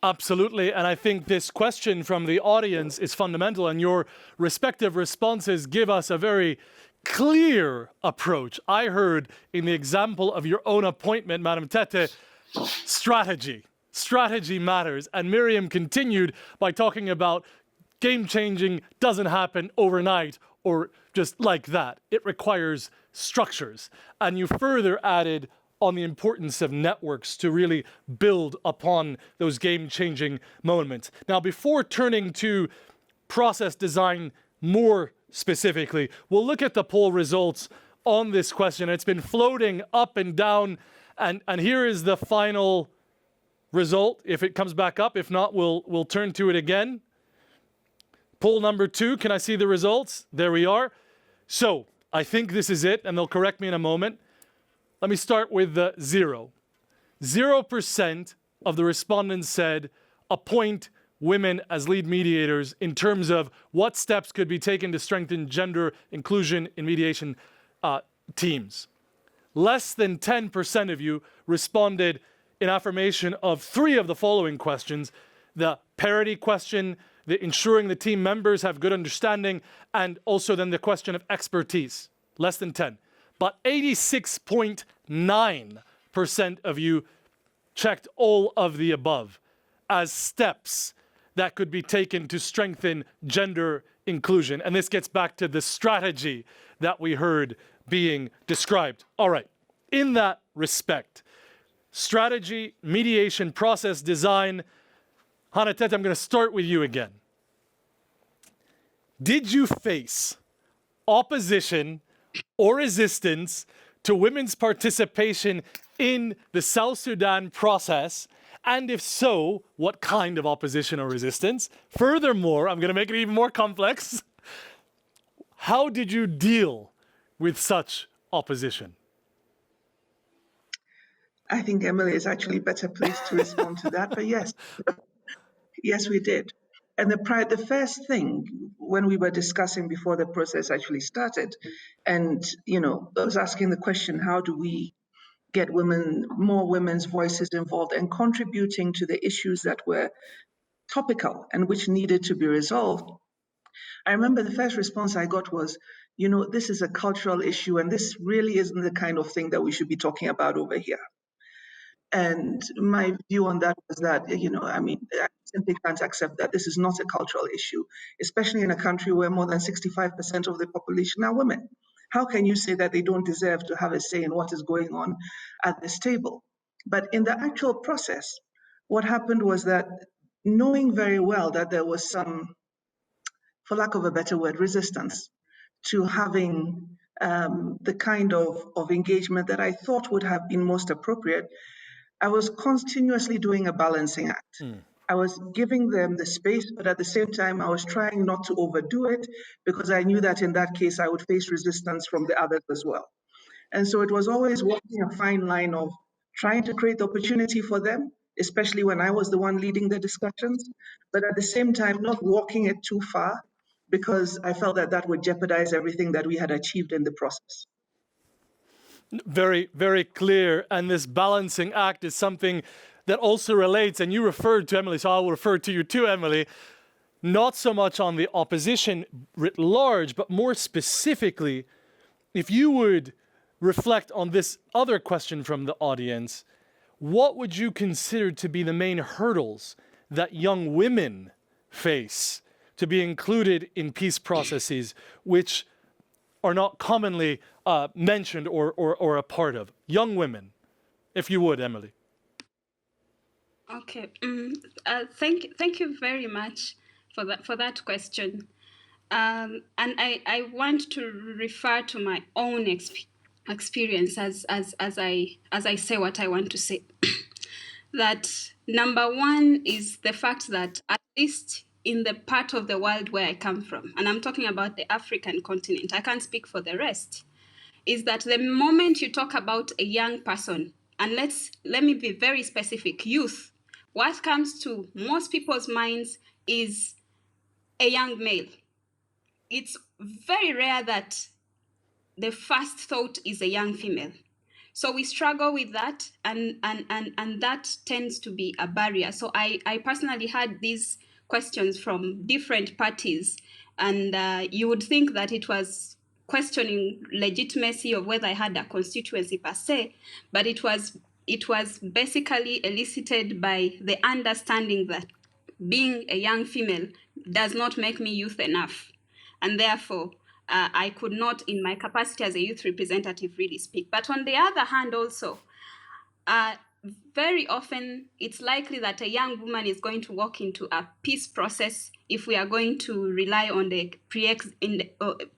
Absolutely. And I think this question from the audience is fundamental, and your respective responses give us a very clear approach. I heard in the example of your own appointment, Madam Tete, strategy. Strategy matters. And Miriam continued by talking about game changing doesn't happen overnight or just like that. It requires structures. And you further added on the importance of networks to really build upon those game-changing moments. Now, before turning to process design more specifically, we'll look at the poll results on this question. It's been floating up and down, and here is the final result. If it comes back up, if not, we'll turn to it again. Poll number 2, can I see the results? There we are. So, I think this is it, and they'll correct me in a moment. Let me start with the 0. 0% of the respondents said appoint women as lead mediators in terms of what steps could be taken to strengthen gender inclusion in mediation teams. Less than 10% of you responded in affirmation of 3 of the following questions: the parity question, the ensuring the team members have good understanding, and also then the question of expertise. Less than 10. But 86.9% of you checked all of the above as steps that could be taken to strengthen gender inclusion. And this gets back to the strategy that we heard being described. All right, in that respect, strategy, mediation, process, design. Hannah Tete, I'm going to start with you again. Did you face opposition or resistance to women's participation in the South Sudan process? And if so, what kind of opposition or resistance? Furthermore, I'm going to make it even more complex. How did you deal with such opposition? I think Emily is actually better placed to respond to that, but yes, we did. And the first thing when we were discussing before the process actually started, and I was asking the question, how do we get more women's voices involved and contributing to the issues that were topical and which needed to be resolved? I remember the first response I got was, this is a cultural issue, and this really isn't the kind of thing that we should be talking about over here. And my view on that was that, I simply can't accept that this is not a cultural issue, especially in a country where more than 65% of the population are women. How can you say that they don't deserve to have a say in what is going on at this table? But in the actual process, what happened was that, knowing very well that there was some, for lack of a better word, resistance to having the kind of engagement that I thought would have been most appropriate, I was continuously doing a balancing act. I was giving them the space, but at the same time, I was trying not to overdo it, because I knew that in that case, I would face resistance from the others as well. And so it was always walking a fine line of trying to create the opportunity for them, especially when I was the one leading the discussions, but at the same time, not walking it too far, because I felt that that would jeopardize everything that we had achieved in the process. Very, very clear. And this balancing act is something that also relates, and you referred to Emily, so I'll refer to you too, Emily, not so much on the opposition writ large, but more specifically, if you would reflect on this other question from the audience, what would you consider to be the main hurdles that young women face to be included in peace processes which are not commonly mentioned or a part of? Young women, if you would, Emily. Okay. Thank you very much for that question. And I want to refer to my own experience as I say what I want to say. That number one is the fact that at least in the part of the world where I come from, and I'm talking about the African continent, I can't speak for the rest, is that the moment you talk about a young person, and let me be very specific, youth, what comes to most people's minds is a young male. It's very rare that the first thought is a young female. So we struggle with that, and that tends to be a barrier. So I personally had these questions from different parties, and you would think that it was questioning legitimacy of whether I had a constituency per se, but it was basically elicited by the understanding that being a young female does not make me youth enough, and therefore I could not, in my capacity as a youth representative, really speak. But on the other hand, also, very often it's likely that a young woman is going to walk into a peace process if we are going to rely on the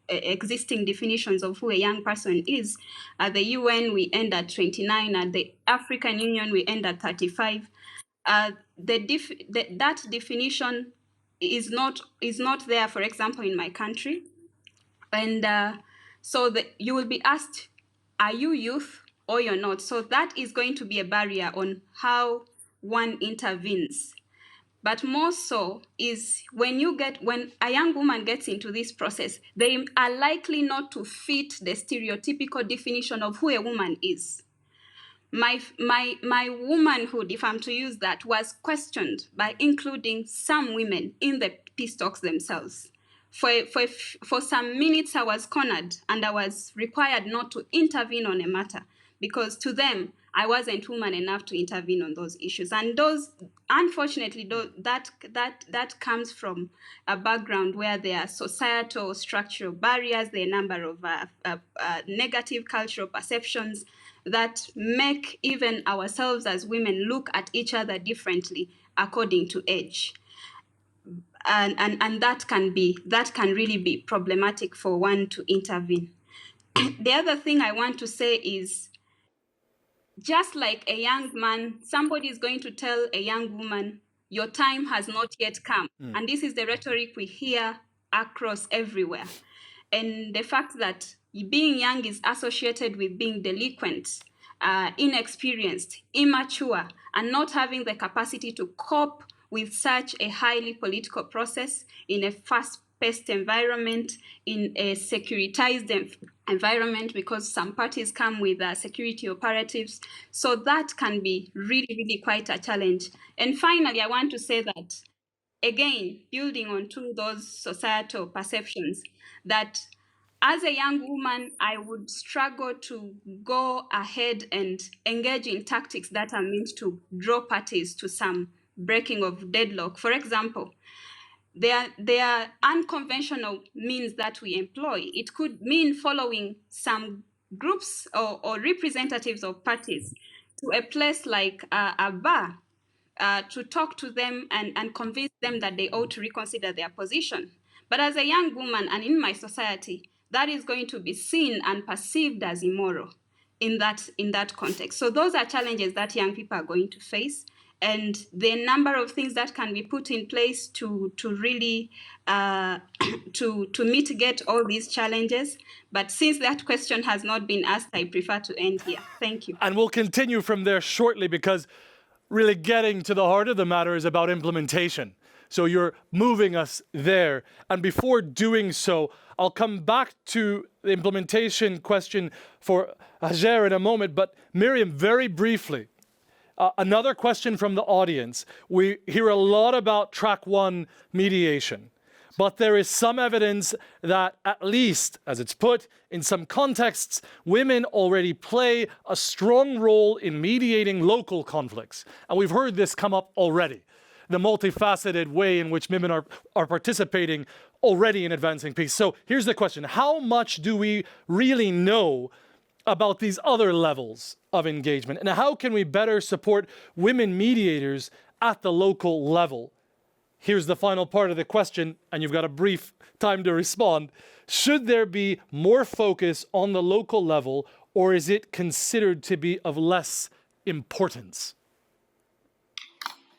existing definitions of who a young person is. At the UN, we end at 29. At the African Union, we end at 35. That definition is not there, for example, in my country. And so you will be asked, are you youth or you're not? So that is going to be a barrier on how one intervenes. But more so is when a young woman gets into this process, they are likely not to fit the stereotypical definition of who a woman is. My womanhood, if I'm to use that, was questioned by including some women in the peace talks themselves. For some minutes, I was cornered and I was required not to intervene on a matter because to them, I wasn't woman enough to intervene on those issues. And unfortunately, that comes from a background where there are societal structural barriers, there are a number of negative cultural perceptions that make even ourselves as women look at each other differently according to age. And that can really be problematic for one to intervene. The other thing I want to say is, just like a young man, somebody is going to tell a young woman, your time has not yet come. And this is the rhetoric we hear across everywhere. And the fact that being young is associated with being delinquent, inexperienced, immature, and not having the capacity to cope with such a highly political process in a fast-paced environment, in a securitized environment, because some parties come with security operatives. So that can be really, really quite a challenge. And finally, I want to say that, again, building onto those societal perceptions, that as a young woman, I would struggle to go ahead and engage in tactics that are meant to draw parties to some breaking of deadlock. For example, there are unconventional means that we employ. It could mean following some groups or representatives of parties to a place like a bar to talk to them and convince them that they ought to reconsider their position. But as a young woman and in my society, that is going to be seen and perceived as immoral in that context. So those are challenges that young people are going to face. And the number of things that can be put in place to really to mitigate all these challenges. But since that question has not been asked, I prefer to end here. Thank you. And we'll continue from there shortly, because really getting to the heart of the matter is about implementation. So you're moving us there. And before doing so, I'll come back to the implementation question for Hajer in a moment. But Miriam, very briefly, another question from the audience. We hear a lot about track 1 mediation. But there is some evidence that, at least as it's put, in some contexts, women already play a strong role in mediating local conflicts. And we've heard this come up already, the multifaceted way in which women are participating already in advancing peace. So here's the question. How much do we really know about these other levels of engagement? And how can we better support women mediators at the local level? Here's the final part of the question, and you've got a brief time to respond. Should there be more focus on the local level, or is it considered to be of less importance?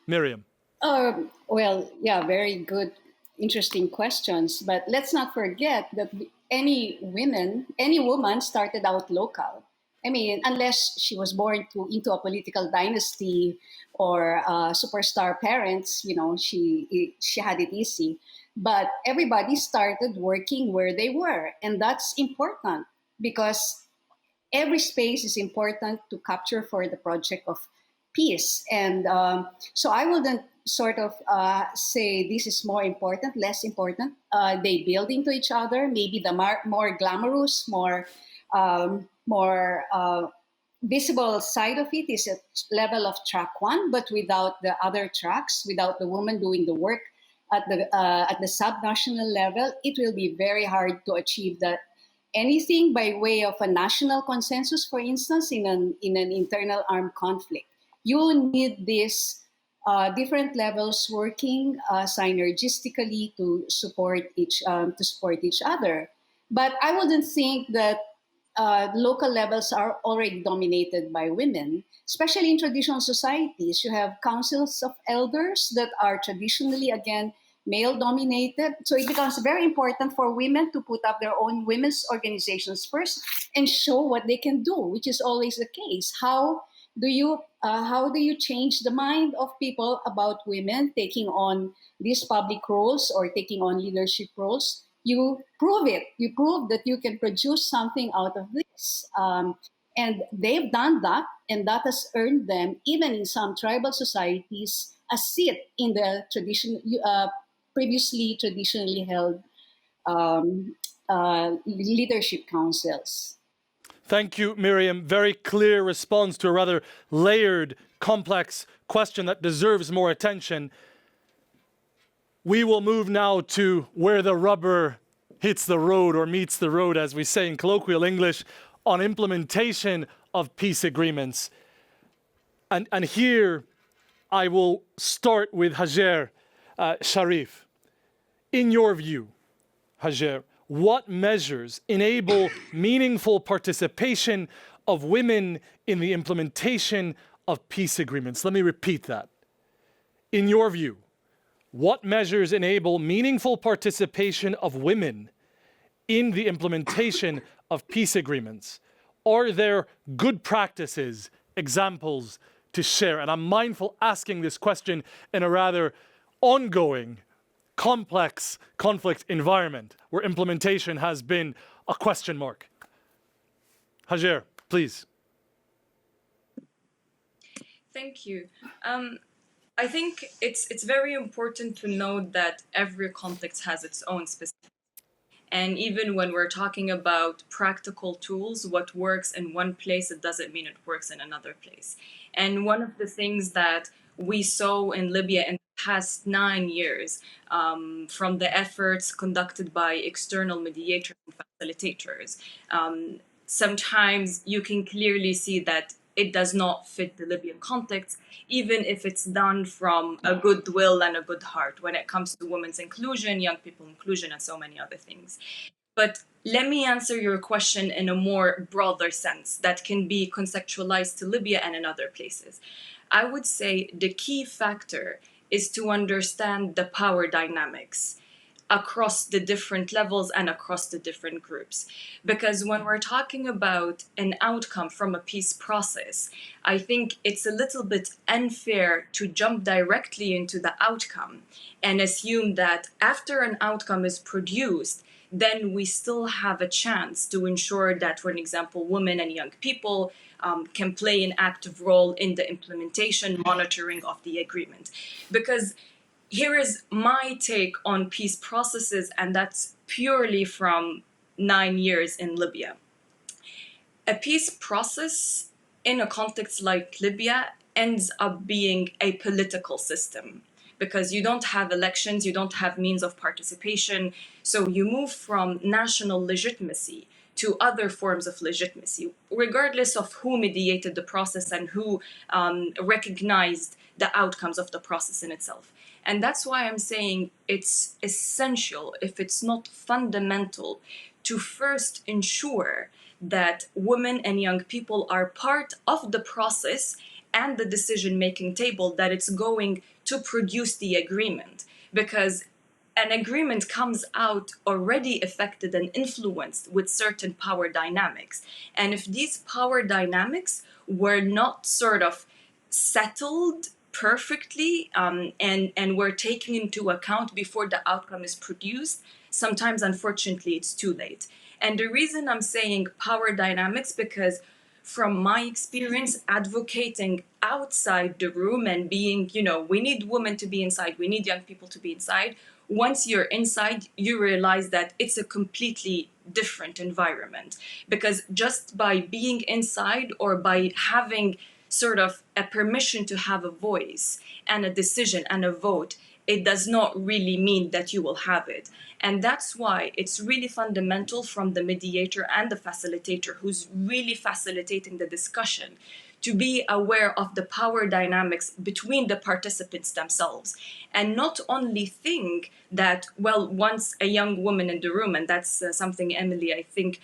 Miriam. Well, yeah, very good, interesting questions. But let's not forget that any woman started out local. I mean, unless she was born into a political dynasty or superstar parents, you know, she had it easy. But everybody started working where they were, and that's important because every space is important to capture for the project of peace. And so I wouldn't sort of say this is more important, less important. They build into each other. Maybe the more glamorous, more visible side of it is a level of track 1, but without the other tracks, without the woman doing the work at the subnational level, it will be very hard to achieve that. Anything by way of a national consensus, for instance, in an internal armed conflict, you need these different levels working synergistically to support each other. But I wouldn't think that local levels are already dominated by women, especially in traditional societies. You have councils of elders that are traditionally, again, male-dominated. So it becomes very important for women to put up their own women's organizations first and show what they can do, which is always the case. How do you change the mind of people about women taking on these public roles or taking on leadership roles? You prove it. You prove that you can produce something out of this. And they've done that, and that has earned them, even in some tribal societies, a seat in the previously traditionally held leadership councils. Thank you, Miriam. Very clear response to a rather layered, complex question that deserves more attention. We will move now to where the rubber hits the road, or meets the road, as we say in colloquial English, on implementation of peace agreements. And here I will start with Hajer Sharif. In your view, Hajer, what measures enable meaningful participation of women in the implementation of peace agreements? Let me repeat that. In your view, what measures enable meaningful participation of women in the implementation of peace agreements? Are there good practices, examples to share? And I'm mindful asking this question in a rather ongoing, complex conflict environment where implementation has been a question mark. Hajer, please. Thank you. I think it's very important to note that every context has its own specific. And even when we're talking about practical tools, what works in one place, it doesn't mean it works in another place. And one of the things that we saw in Libya in the past 9 years, from the efforts conducted by external mediators and facilitators, sometimes you can clearly see that it does not fit the Libyan context, even if it's done from a goodwill and a good heart when it comes to women's inclusion, young people inclusion, and so many other things. But let me answer your question in a more broader sense that can be contextualized to Libya and in other places. I would say the key factor is to understand the power dynamics. across the different levels and across the different groups. Because when we're talking about an outcome from a peace process, I think it's a little bit unfair to jump directly into the outcome and assume that after an outcome is produced, then we still have a chance to ensure that, for an example, women and young people can play an active role in the implementation, monitoring of the agreement. Because here is my take on peace processes, and that's purely from 9 years in Libya. A peace process in a context like Libya ends up being a political system because you don't have elections, you don't have means of participation. So you move from national legitimacy to other forms of legitimacy, regardless of who mediated the process and who recognized the outcomes of the process in itself. And that's why I'm saying it's essential, if it's not fundamental, to first ensure that women and young people are part of the process and the decision-making table that it's going to produce the agreement. Because an agreement comes out already affected and influenced with certain power dynamics. And if these power dynamics were not sort of settled perfectly and were taken into account before the outcome is produced, sometimes, unfortunately, it's too late. And the reason I'm saying power dynamics, because from my experience advocating outside the room and being, we need women to be inside, we need young people to be inside. Once you're inside, you realize that it's a completely different environment. Because just by being inside or by having sort of a permission to have a voice and a decision and a vote, it does not really mean that you will have it. And that's why it's really fundamental from the mediator and the facilitator who's really facilitating the discussion to be aware of the power dynamics between the participants themselves and not only think that, well, once a young woman in the room, and that's something Emily, I think,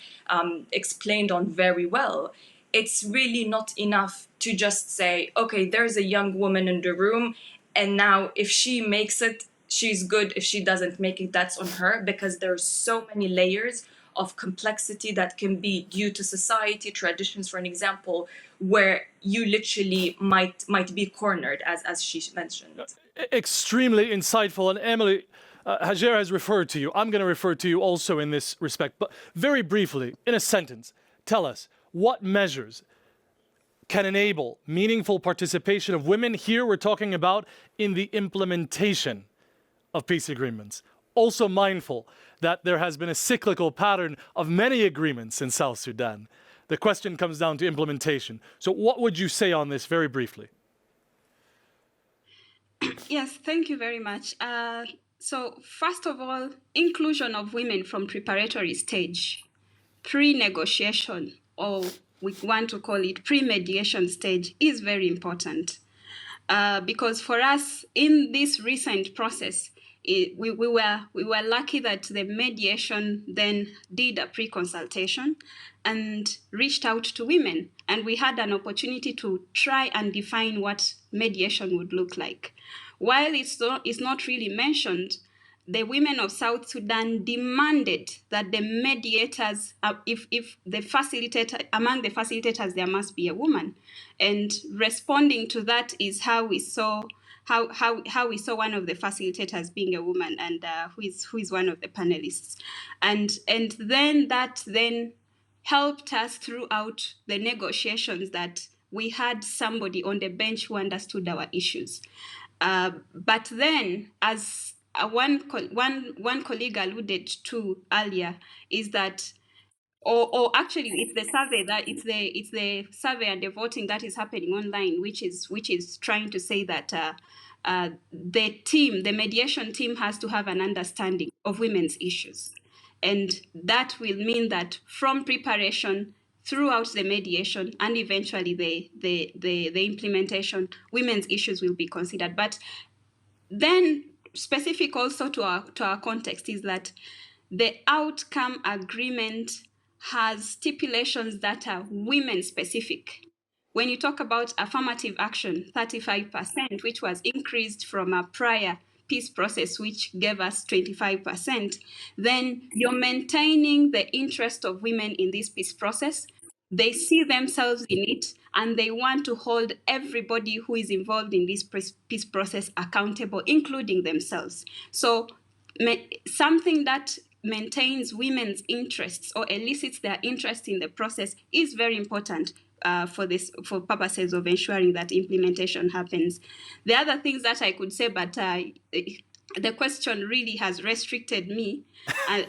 explained on very well, it's really not enough to just say, okay, there's a young woman in the room, and now if she makes it, she's good. If she doesn't make it, that's on her, because there's so many layers of complexity that can be due to society, traditions, for an example, where you literally might be cornered, as she mentioned. Extremely insightful. And Emily, Hajer has referred to you. I'm going to refer to you also in this respect. But very briefly, in a sentence, tell us what measures can enable meaningful participation of women. Here we're talking about in the implementation of peace agreements. Also mindful that there has been a cyclical pattern of many agreements in South Sudan. The question comes down to implementation. So what would you say on this very briefly? Yes, thank you very much. So first of all, inclusion of women from preparatory stage, pre-negotiation, or we want to call it pre-mediation stage, is very important. Because for us in this recent process, we were lucky that the mediation then did a pre-consultation and reached out to women, and we had an opportunity to try and define what mediation would look like. While it's not really mentioned, the women of South Sudan demanded that the mediators, if the facilitator, among the facilitators, there must be a woman. And responding to that is how we saw one of the facilitators being a woman, and who is one of the panelists. And then that helped us throughout the negotiations, that we had somebody on the bench who understood our issues. But then, as one colleague alluded to earlier, is that, or actually, it's the survey and the voting that is happening online, which is trying to say that the mediation team has to have an understanding of women's issues, and that will mean that from preparation throughout the mediation and eventually the implementation, women's issues will be considered. But then, specific also to our context, is that the outcome agreement has stipulations that are women specific. When you talk about affirmative action, 35%, which was increased from a prior peace process, which gave us 25%, then you're maintaining the interest of women in this peace process. They see themselves in it, and they want to hold everybody who is involved in this peace process accountable, including themselves. So something that maintains women's interests or elicits their interest in the process is very important for purposes of ensuring that implementation happens. The other things that I could say, but the question really has restricted me,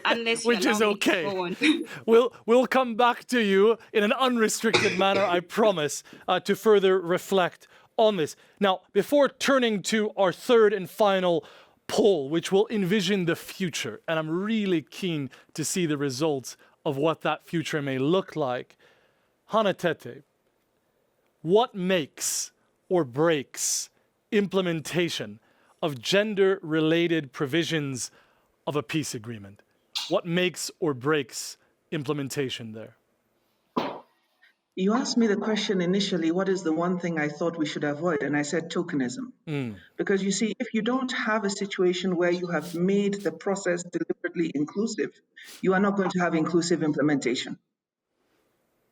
unless you Which is allow me okay. to go on. We'll come back to you in an unrestricted manner, I promise, to further reflect on this. Now, before turning to our third and final poll, which will envision the future, and I'm really keen to see the results of what that future may look like. Hannah Tete, what makes or breaks implementation of gender-related provisions of a peace agreement? What makes or breaks implementation there? You asked me the question initially, what is the one thing I thought we should avoid? And I said tokenism. Because you see, if you don't have a situation where you have made the process deliberately inclusive, you are not going to have inclusive implementation.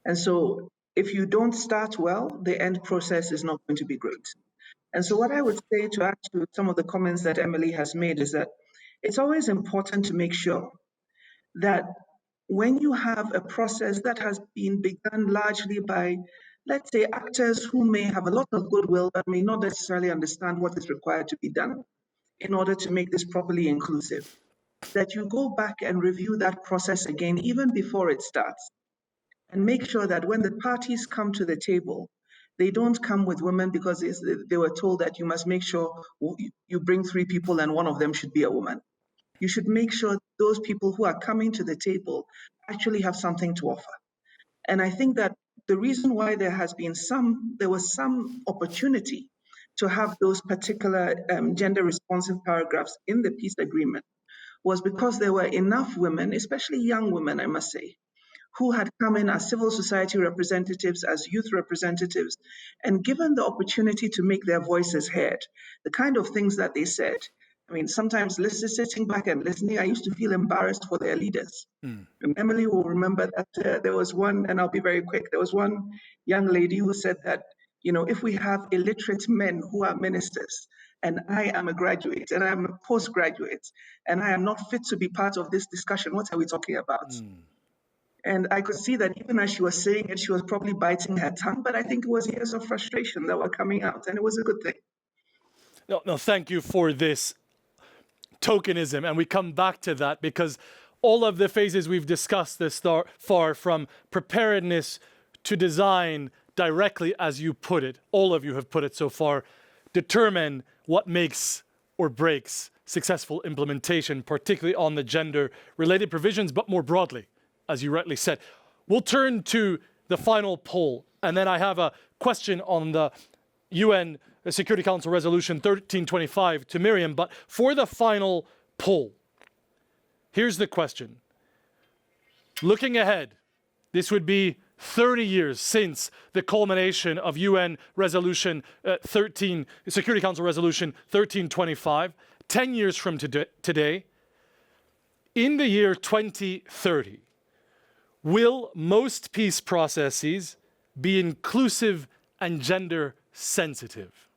And so if you don't start well, the end process is not going to be great. And so what I would say, to add to some of the comments that Emily has made, is that it's always important to make sure that when you have a process that has been begun largely by, let's say, actors who may have a lot of goodwill but may not necessarily understand what is required to be done in order to make this properly inclusive, that you go back and review that process again even before it starts, and make sure that when the parties come to the table, they don't come with women because they were told that you must make sure you bring 3 people and one of them should be a woman. You should make sure those people who are coming to the table actually have something to offer. And I think that the reason why there was some opportunity to have those particular gender responsive paragraphs in the peace agreement was because there were enough women, especially young women, I must say, who had come in as civil society representatives, as youth representatives, and given the opportunity to make their voices heard, the kind of things that they said. I mean, sometimes sitting back and listening, I used to feel embarrassed for their leaders. And Emily will remember that there was one, and I'll be very quick, there was one young lady who said that, if we have illiterate men who are ministers, and I am a graduate, and I'm a postgraduate, and I am not fit to be part of this discussion, what are we talking about? And I could see that even as she was saying it, she was probably biting her tongue, but I think it was years of frustration that were coming out, and it was a good thing. No, thank you for this tokenism, and we come back to that because all of the phases we've discussed this far, from preparedness to design, directly as you put it, all of you have put it so far, determine what makes or breaks successful implementation, particularly on the gender-related provisions, but more broadly, as you rightly said. We'll turn to the final poll, and then I have a question on the UN Security Council Resolution 1325 to Miriam. But for the final poll, here's the question. Looking ahead, this would be 30 years since the culmination of UN Resolution 13, Security Council Resolution 1325, 10 years from today. In the year 2030, will most peace processes be inclusive and gender sensitive?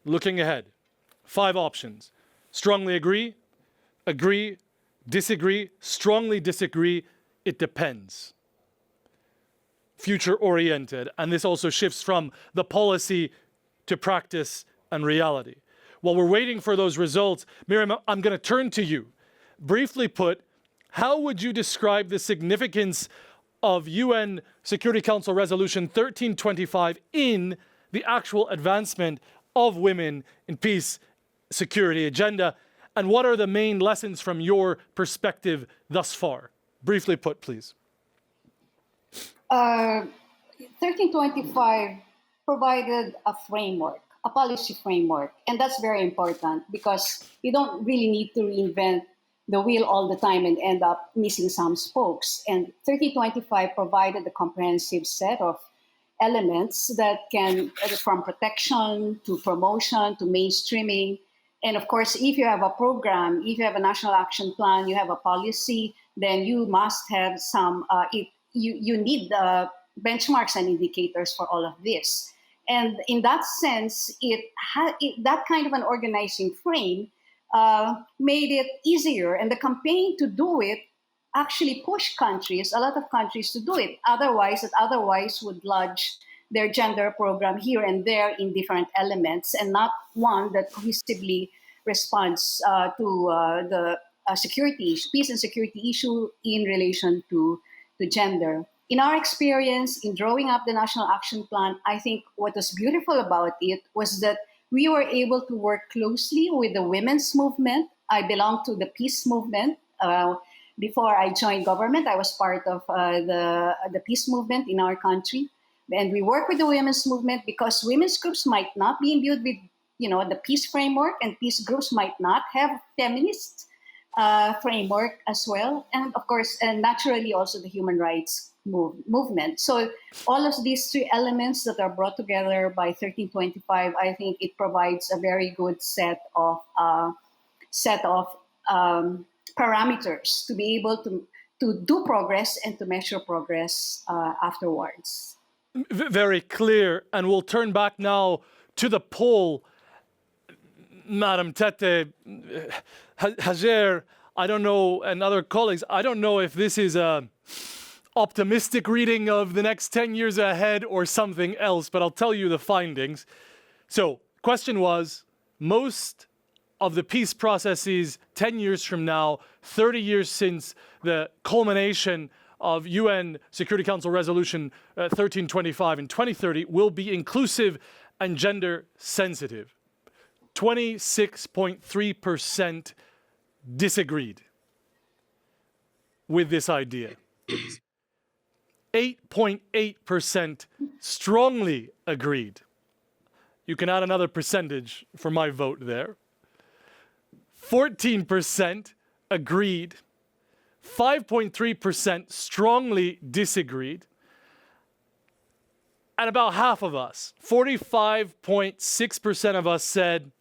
Looking ahead, 5 options. Strongly agree, disagree, strongly disagree, it depends. Future oriented, and this also shifts from the policy to practice and reality. While we're waiting for those results, Miriam, I'm going to turn to you. Briefly put, how would you describe the significance of UN Security Council Resolution 1325 in the actual advancement of women in peace, security agenda? And what are the main lessons from your perspective thus far? Briefly put, please. 1325 provided a framework, a policy framework, and that's very important because you don't really need to reinvent the wheel all the time and end up missing some spokes. And 1325 provided a comprehensive set of elements that can, from protection to promotion to mainstreaming, And of course, if you have a program, if you have a national action plan, you have a policy, then you must have some, you need the benchmarks and indicators for all of this. And in that sense, that kind of an organizing frame made it easier. And the campaign to do it actually pushed countries, a lot of countries, to do it. Otherwise would lodge their gender program here and there in different elements, and not one that cohesively responds to the peace and security issue in relation to gender. In our experience in drawing up the National Action Plan, I think what was beautiful about it was that we were able to work closely with the women's movement. I belong to the peace movement. Before I joined government, I was part of the peace movement in our country. And we work with the women's movement because women's groups might not be imbued with, the peace framework, and peace groups might not have feminist framework as well. And of course, and naturally also the human rights movement. So all of these three elements that are brought together by 1325, I think it provides a very good set of parameters to be able to do progress and to measure progress afterwards. Very clear. And we'll turn back now to the poll. Madam Tete, Hajer, I don't know, and other colleagues, I don't know if this is a optimistic reading of the next 10 years ahead or something else, but I'll tell you the findings. So, question was, most of the peace processes 10 years from now, 30 years since the culmination of UN Security Council Resolution 1325 in 2030 will be inclusive and gender sensitive. 26.3% disagreed with this idea. 8.8% strongly agreed. You can add another percentage for my vote there. 14% agreed. 5.3% strongly disagreed. And about half of us, 45.6% of us said,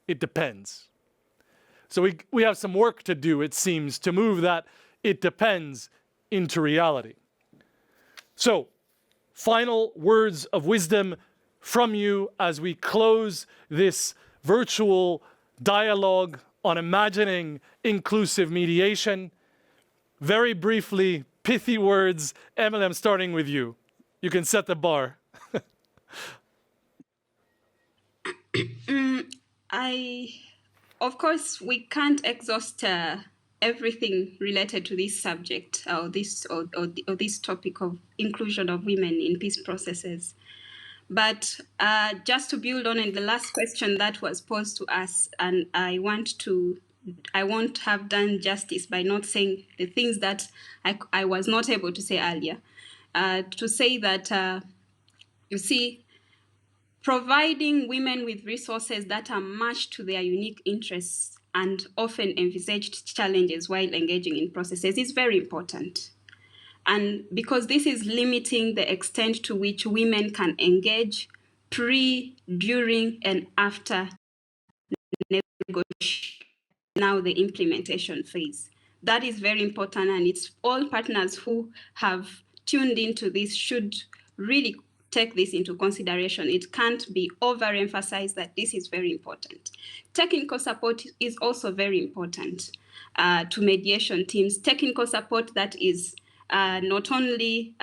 it depends. So we have some work to do, it seems, to move that it depends into reality. So, final words of wisdom from you as we close this virtual dialogue on imagining inclusive mediation. Very briefly, pithy words. Emily, I'm starting with you. You can set the bar. Of course, we can't exhaust everything related to this subject or this topic of inclusion of women in peace processes. But just to build on the last question that was posed to us, and I won't have done justice by not saying the things that I was not able to say earlier. To say that, you see, providing women with resources that are matched to their unique interests and often envisaged challenges while engaging in processes is very important. And because this is limiting the extent to which women can engage pre, during, and after negotiation, now the implementation phase. That is very important, and it's all partners who have tuned into this should really take this into consideration. It can't be overemphasized that this is very important. Technical support is also very important to mediation teams. Technical support that is not only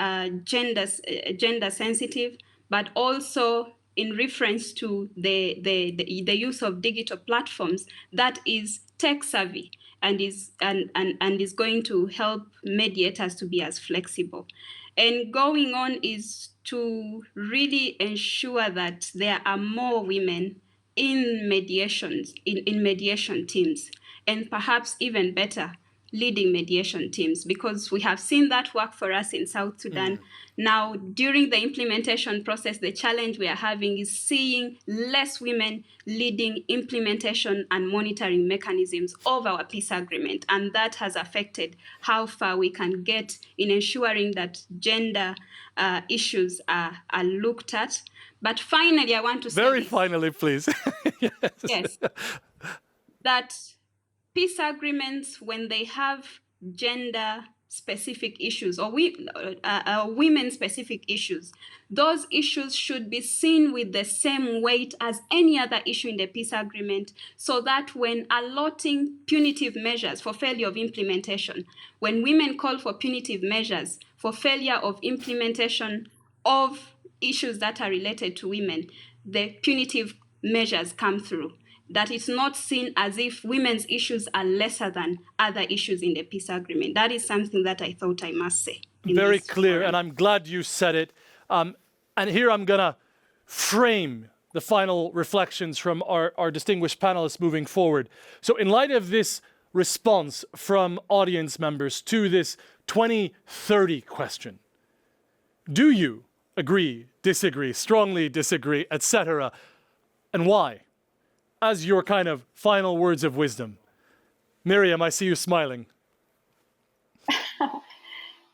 gender sensitive, but also in reference to the use of digital platforms that is tech savvy and is going to help mediators to be as flexible. And going on is to really ensure that there are more women in mediations, in mediation teams, and perhaps even better, leading mediation teams, because we have seen that work for us in South Sudan. Now, during the implementation process, the challenge we are having is seeing less women leading implementation and monitoring mechanisms of our peace agreement. And that has affected how far we can get in ensuring that gender issues are looked at. But finally, I want to say Very finally, please. Yes. that peace agreements, when they have gender specific issues or women specific issues, those issues should be seen with the same weight as any other issue in the peace agreement, so that when allotting punitive measures for failure of implementation, when women call for punitive measures for failure of implementation of issues that are related to women, the punitive measures come through. That it's not seen as if women's issues are lesser than other issues in the peace agreement. That is something that I thought I must say. Very clear, and I'm glad you said it. And here I'm going to frame the final reflections from our distinguished panelists moving forward. So in light of this response from audience members to this 2030 question, do you agree, disagree, strongly disagree, etc., and why? As your kind of final words of wisdom. Miriam, I see you smiling.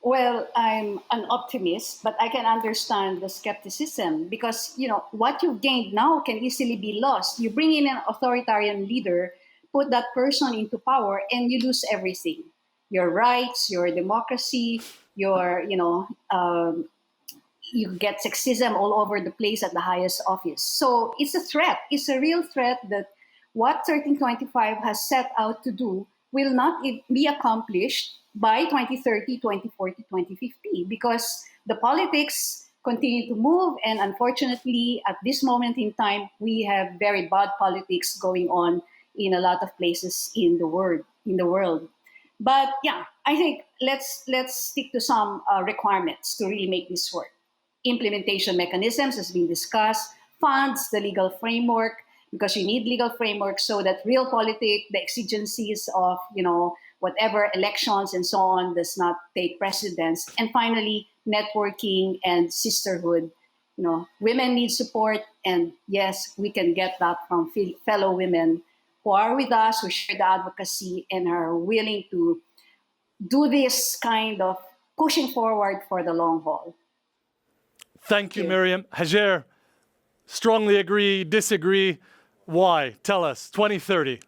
Well, I'm an optimist, but I can understand the skepticism because, what you've gained now can easily be lost. You bring in an authoritarian leader, put that person into power, and you lose everything. Your rights, your democracy, you get sexism all over the place at the highest office. So it's a threat. It's a real threat that what 1325 has set out to do will not be accomplished by 2030, 2040, 2050, because the politics continue to move. And unfortunately, at this moment in time, we have very bad politics going on in a lot of places in the world. But yeah, I think let's stick to some requirements to really make this work. Implementation mechanisms has been discussed, funds, the legal framework, because you need legal framework so that real politics, the exigencies of, whatever elections and so on does not take precedence. And finally, networking and sisterhood. Women need support, and yes, we can get that from fellow women who are with us, who share the advocacy and are willing to do this kind of pushing forward for the long haul. Thank you, Miriam. Hajer, strongly agree, disagree. Why? Tell us. 2030.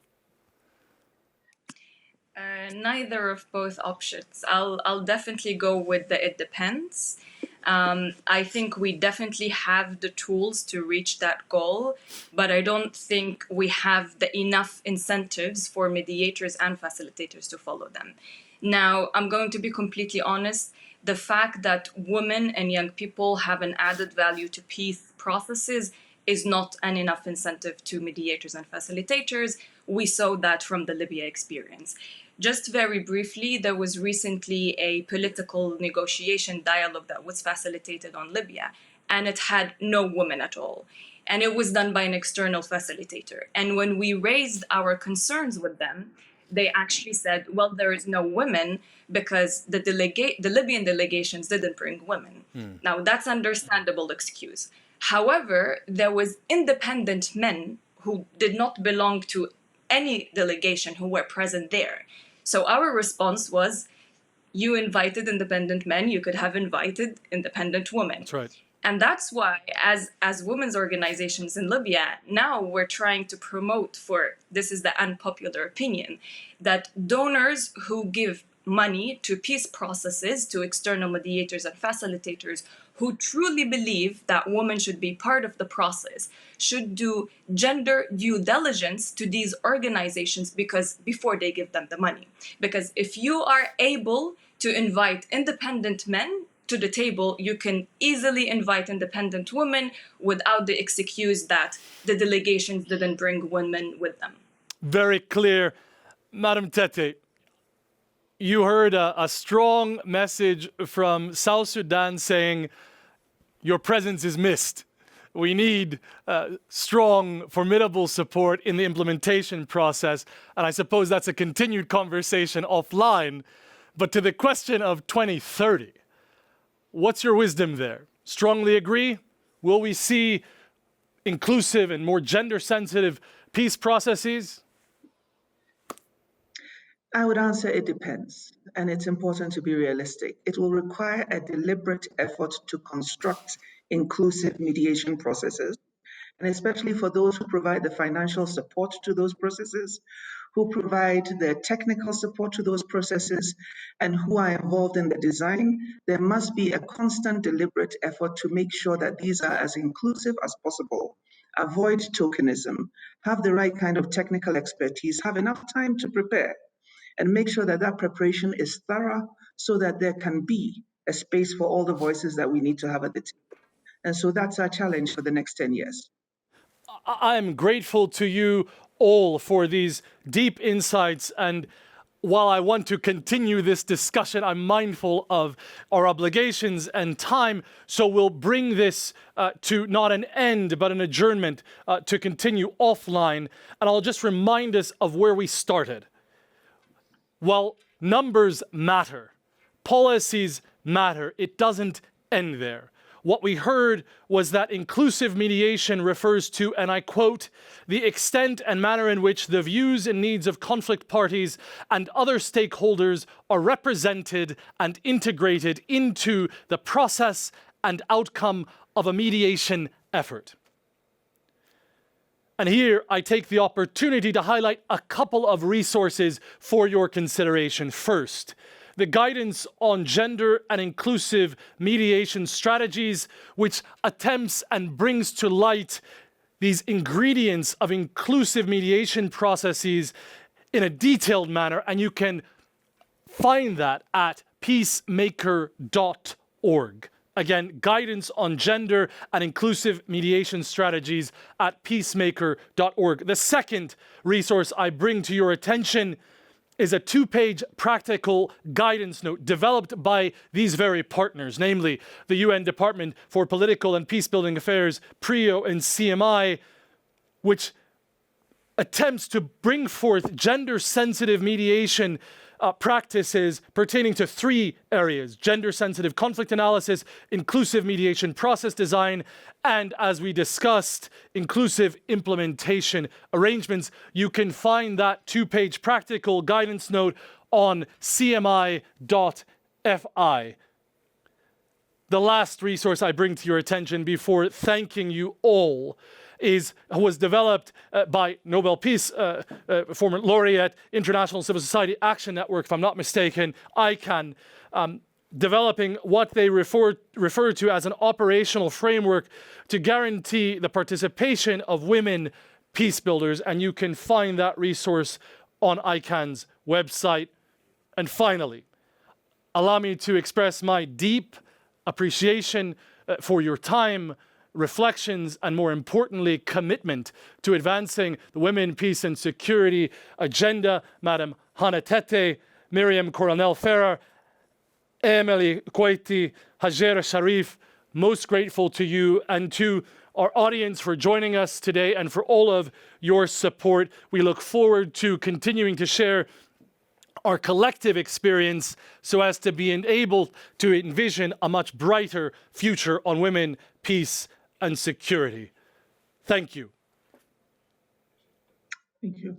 Neither of both options. I'll definitely go with the it depends. I think we definitely have the tools to reach that goal, but I don't think we have enough incentives for mediators and facilitators to follow them. Now, I'm going to be completely honest. The fact that women and young people have an added value to peace processes is not an enough incentive to mediators and facilitators. We saw that from the Libya experience. Just very briefly, there was recently a political negotiation dialogue that was facilitated on Libya, and it had no women at all. And it was done by an external facilitator. And when we raised our concerns with them, they actually said, well, there is no women because the Libyan delegations didn't bring women. Now, that's understandable excuse. However, there was independent men who did not belong to any delegation who were present there. So our response was, you invited independent men, you could have invited independent women. That's right. And that's why, as women's organizations in Libya, now we're trying to promote this is the unpopular opinion, that donors who give money to peace processes, to external mediators and facilitators who truly believe that women should be part of the process, should do gender due diligence to these organizations before they give them the money. Because if you are able to invite independent men to the table, you can easily invite independent women without the excuse that the delegations didn't bring women with them. Very clear. Madam Tete, you heard a strong message from South Sudan saying your presence is missed. We need strong, formidable support in the implementation process. And I suppose that's a continued conversation offline. But to the question of 2030, what's your wisdom there? Strongly agree? Will we see inclusive and more gender-sensitive peace processes? I would answer it depends, and it's important to be realistic. It will require a deliberate effort to construct inclusive mediation processes, and especially for those who provide the financial support to those processes, who provide the technical support to those processes, and who are involved in the design. There must be a constant, deliberate effort to make sure that these are as inclusive as possible. Avoid tokenism, have the right kind of technical expertise, have enough time to prepare, and make sure that that preparation is thorough so that there can be a space for all the voices that we need to have at the table. And so that's our challenge for the next 10 years. I'm grateful to you all for these deep insights, and while I want to continue this discussion, I'm mindful of our obligations and time, so we'll bring this to not an end, but an adjournment to continue offline. And I'll just remind us of where we started. While numbers matter, policies matter, it doesn't end there. What we heard was that inclusive mediation refers to, and I quote, the extent and manner in which the views and needs of conflict parties and other stakeholders are represented and integrated into the process and outcome of a mediation effort. And here I take the opportunity to highlight a couple of resources for your consideration. First, the guidance on gender and inclusive mediation strategies, which attempts and brings to light these ingredients of inclusive mediation processes in a detailed manner. And you can find that at peacemaker.org. Again, guidance on gender and inclusive mediation strategies at peacemaker.org. The second resource I bring to your attention is a 2-page practical guidance note developed by these very partners, namely the UN Department for Political and Peacebuilding Affairs, PRIO, and CMI, which attempts to bring forth gender-sensitive mediation practices pertaining to 3 areas: gender-sensitive conflict analysis, inclusive mediation process design, and, as we discussed, inclusive implementation arrangements. You can find that 2-page practical guidance note on cmi.fi. The last resource I bring to your attention before thanking you all was developed by Nobel Peace, former laureate, International Civil Society Action Network, if I'm not mistaken, ICANN, developing what they refer to as an operational framework to guarantee the participation of women peace builders, and you can find that resource on ICANN's website. And finally, allow me to express my deep appreciation for your time, reflections, and more importantly, commitment to advancing the Women, Peace and Security agenda. Madam Hannah Tete, Miriam Coronel-Ferrer, Emily Koueti, Hajera Sharif, most grateful to you and to our audience for joining us today and for all of your support. We look forward to continuing to share our collective experience so as to be able to envision a much brighter future on women, peace, and security. Thank you. Thank you.